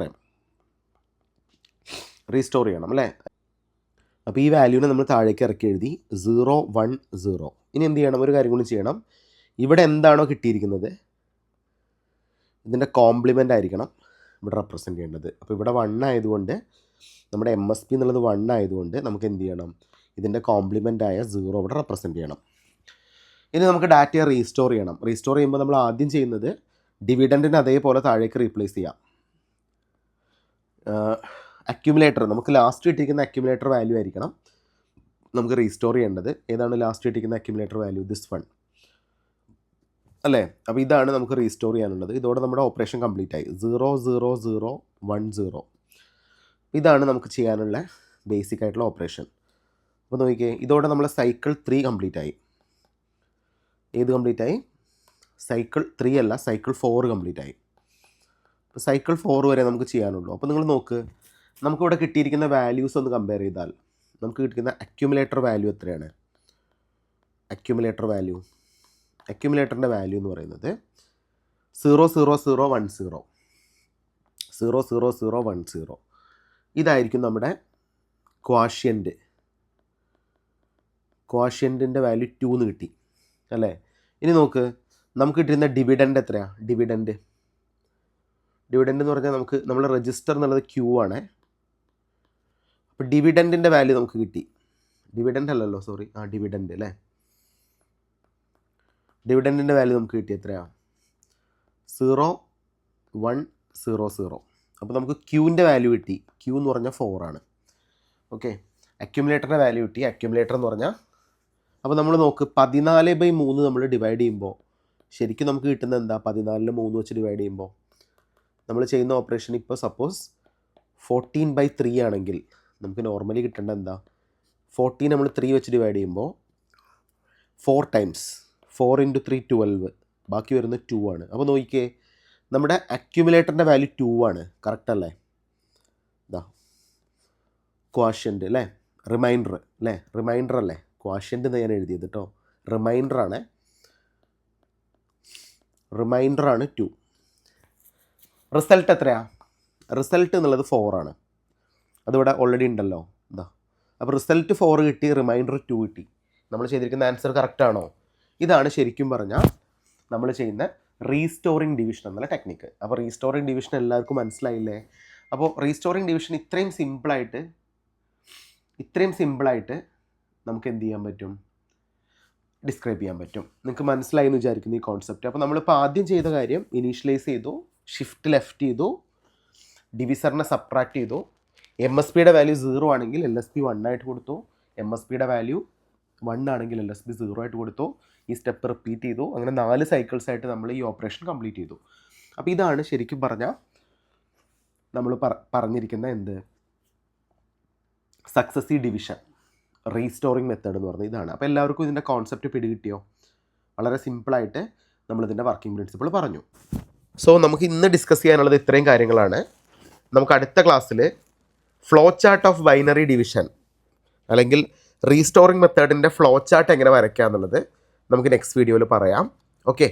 ചെയ്യണം അല്ലേ. അപ്പോൾ ഈ വാല്യൂനെ നമ്മൾ താഴേക്ക് ഇറക്കി എഴുതി 0 1 0. ഇനി എന്ത് ചെയ്യണം? ഒരു കാര്യം കൂടി ചെയ്യണം. ഇവിടെ എന്താണോ കിട്ടിയിരിക്കുന്നത് ഇതിൻ്റെ കോംപ്ലിമെൻ്റ് ആയിരിക്കണം ഇവിടെ റെപ്രസെൻ്റ് ചെയ്യേണ്ടത്. അപ്പോൾ ഇവിടെ 1 ആയതുകൊണ്ട് നമ്മുടെ MSB എന്നുള്ളത് 1 ആയതുകൊണ്ട് നമുക്ക് എന്ത് ചെയ്യണം? ഇതിൻ്റെ കോംപ്ലിമെൻ്റ് ആയ 0 ഇവിടെ റെപ്രസെൻ്റ് ചെയ്യണം. ഇനി നമുക്ക് ഡാറ്റയെ റീസ്റ്റോർ ചെയ്യണം. റീസ്റ്റോർ ചെയ്യുമ്പോൾ നമ്മൾ ആദ്യം ചെയ്യുന്നത് ഡിവിഡൻറ്റിന് അതേപോലെ താഴേക്ക് റീപ്ലേസ് ചെയ്യാം. അക്യുമുലേറ്റർ നമുക്ക് ലാസ്റ്റ് കിട്ടിയിരിക്കുന്ന അക്യുമുലേറ്റർ വാല്യൂ ആയിരിക്കണം നമുക്ക് റീസ്റ്റോർ ചെയ്യേണ്ടത്. ഏതാണ് ലാസ്റ്റ് കിട്ടിയിരിക്കുന്ന അക്യുമുലേറ്റർ വാല്യൂ? ദിസ് വൺ അല്ലേ. അപ്പോൾ ഇതാണ് നമുക്ക് റീസ്റ്റോർ ചെയ്യാനുള്ളത്. ഇതോടെ നമ്മുടെ ഓപ്പറേഷൻ കംപ്ലീറ്റ് ആയി. 0 0 0 1 0. ഇതാണ് നമുക്ക് ചെയ്യാനുള്ള ബേസിക് ആയിട്ടുള്ള ഓപ്പറേഷൻ. അപ്പോൾ നോക്കിക്കേ, ഇതോടെ നമ്മൾ സൈക്കിൾ 3 കംപ്ലീറ്റ് ആയി. ഏത് കംപ്ലീറ്റ് ആയി? സൈക്കിൾ 3 അല്ല, സൈക്കിൾ 4 കംപ്ലീറ്റ് ആയി. അപ്പോൾ സൈക്കിൾ 4 വരെ നമുക്ക് ചെയ്യാനുള്ളൂ. അപ്പോൾ നിങ്ങൾ നോക്ക്, നമുക്കിവിടെ കിട്ടിയിരിക്കുന്ന വാല്യൂസ് ഒന്ന് കമ്പയർ ചെയ്താൽ നമുക്ക് കിട്ടുന്ന അക്യുമുലേറ്റർ വാല്യൂ എത്രയാണ്? അക്യുമുലേറ്ററിൻ്റെ വാല്യൂ എന്ന് പറയുന്നത് 0 0 0 1 0 0 0 0 1 0. ഇതായിരിക്കും നമ്മുടെ ക്വാഷ്യൻറ്റിൻ്റെ വാല്യൂ 2 എന്ന് കിട്ടി അല്ലേ. ഇനി നോക്ക്, നമുക്ക് കിട്ടുന്ന ഡിവിഡൻഡ് എത്രയാണ്? ഡിവിഡൻഡ് എന്ന് പറഞ്ഞാൽ നമ്മൾ രജിസ്റ്റർ എന്നുള്ളത് ക്യൂ ആണ്. അപ്പോൾ ഡിവിഡൻറ്റിൻ്റെ വാല്യൂ നമുക്ക് കിട്ടി. ഡിവിഡൻഡ് അല്ലല്ലോ, സോറി, ഡിവിഡൻഡ് അല്ലേ. ഡിവിഡൻറ്റിൻ്റെ വാല്യൂ നമുക്ക് കിട്ടി എത്രയാണ്? 0,100. അപ്പോൾ നമുക്ക് ക്യൂവിൻ്റെ വാല്യൂ കിട്ടി. ക്യൂ എന്ന് പറഞ്ഞാൽ 4 ആണ്. ഓക്കെ, അക്യുമുലേറ്ററിൻ്റെ വാല്യൂ കിട്ടി. അക്യുമുലേറ്റർ എന്ന് പറഞ്ഞാൽ, അപ്പോൾ നമ്മൾ നോക്ക് 14/3 നമ്മൾ ഡിവൈഡ് ചെയ്യുമ്പോൾ ശരിക്കും നമുക്ക് കിട്ടുന്നത് എന്താ? 14ൽ 3 വെച്ച് ഡിവൈഡ് ചെയ്യുമ്പോൾ നമ്മൾ ചെയ്യുന്ന ഓപ്പറേഷൻ ഇപ്പോൾ സപ്പോസ് 14/3 ആണെങ്കിൽ നമുക്ക് നോർമലി കിട്ടേണ്ട എന്താ? 14 നമ്മൾ 3 വെച്ച് ഡിവൈഡ് ചെയ്യുമ്പോൾ 4 ടൈംസ് 4 × 3 12, ബാക്കി വരുന്നത് 2 ആണ്. അപ്പോൾ നോക്കിക്കേ, നമ്മുടെ അക്യുമുലേറ്ററിൻ്റെ വാല്യൂ 2 ആണ്. കറക്റ്റ് അല്ലേ? ഇതാ ക്വാഷ്യൻ്റ് അല്ലേ, റിമൈൻഡർ അല്ലേ, റിമൈൻഡർ അല്ലേ, ക്വാഷ്യൻ്റ് എന്ന് ഞാൻ എഴുതിയത് കേട്ടോ, റിമൈൻഡറാണ് 2. റിസൾട്ട് എത്രയാണ്? റിസൾട്ട് എന്നുള്ളത് 4 ആണ്. അതിവിടെ ഓൾറെഡി ഉണ്ടല്ലോ. എന്താ, അപ്പോൾ റിസൾട്ട് 4 കിട്ടി, റിമൈൻഡർ 2 കിട്ടി. നമ്മൾ ചെയ്തിരിക്കുന്ന ആൻസർ കറക്റ്റാണോ? ഇതാണ് ശരിക്കും പറഞ്ഞാൽ നമ്മൾ ചെയ്യുന്ന റീസ്റ്റോറിങ് ഡിവിഷൻ എന്നുള്ള ടെക്നിക്ക്. അപ്പോൾ റീസ്റ്റോറിങ് ഡിവിഷൻ എല്ലാവർക്കും മനസ്സിലായില്ലേ? അപ്പോൾ റീസ്റ്റോറിങ് ഡിവിഷൻ ഇത്രയും സിമ്പിളായിട്ട് നമുക്ക് എന്ത് ചെയ്യാൻ പറ്റും? ഡിസ്ക്രൈബ് ചെയ്യാൻ പറ്റും. നിങ്ങൾക്ക് മനസ്സിലായി എന്ന് വിചാരിക്കുന്നു ഈ കോൺസെപ്റ്റ്. അപ്പോൾ നമ്മളിപ്പോൾ ആദ്യം ചെയ്ത കാര്യം, ഇനീഷ്യലൈസ് ചെയ്തു, ഷിഫ്റ്റ് ലെഫ്റ്റ് ചെയ്തു, ഡിവിസറിനെ സബ്ട്രാക്ട് ചെയ്തു. MSBയുടെ വാല്യൂ 0 ആണെങ്കിൽ LSB 1 ആയിട്ട് കൊടുത്തു. MSBയുടെ വാല്യൂ 1 ആണെങ്കിൽ LSB 0 ആയിട്ട് കൊടുത്തു. ഈ സ്റ്റെപ്പ് റിപ്പീറ്റ് ചെയ്തു. അങ്ങനെ 4 സൈക്കിൾസ് ആയിട്ട് നമ്മൾ ഈ ഓപ്പറേഷൻ കംപ്ലീറ്റ് ചെയ്തു. അപ്പോൾ ഇതാണ് ശരിക്കും പറഞ്ഞാൽ നമ്മൾ പറഞ്ഞിരിക്കുന്ന സക്സസീവ് ഡിവിഷൻ റീസ്റ്റോറിങ് മെത്തേഡ് എന്ന് പറഞ്ഞാൽ ഇതാണ്. അപ്പോൾ എല്ലാവർക്കും ഇതിൻ്റെ കോൺസെപ്റ്റ് പിടികിട്ടിയോ? വളരെ സിമ്പിളായിട്ട് നമ്മളിതിൻ്റെ വർക്കിംഗ് പ്രിൻസിപ്പിൾ പറഞ്ഞു. സോ നമുക്ക് ഇന്ന് ഡിസ്കസ് ചെയ്യാനുള്ളത് ഇത്രയും കാര്യങ്ങളാണ്. നമുക്ക് അടുത്ത ക്ലാസ്സിൽ flow chart of binary division അല്ലെങ്കിൽ റീസ്റ്റോറിങ് മെത്തേഡിൻ്റെ ഫ്ലോ ചാർട്ട് എങ്ങനെ വരയ്ക്കുക എന്നുള്ളത് നമുക്ക് നെക്സ്റ്റ് വീഡിയോയിൽ പറയാം. ഓക്കെ.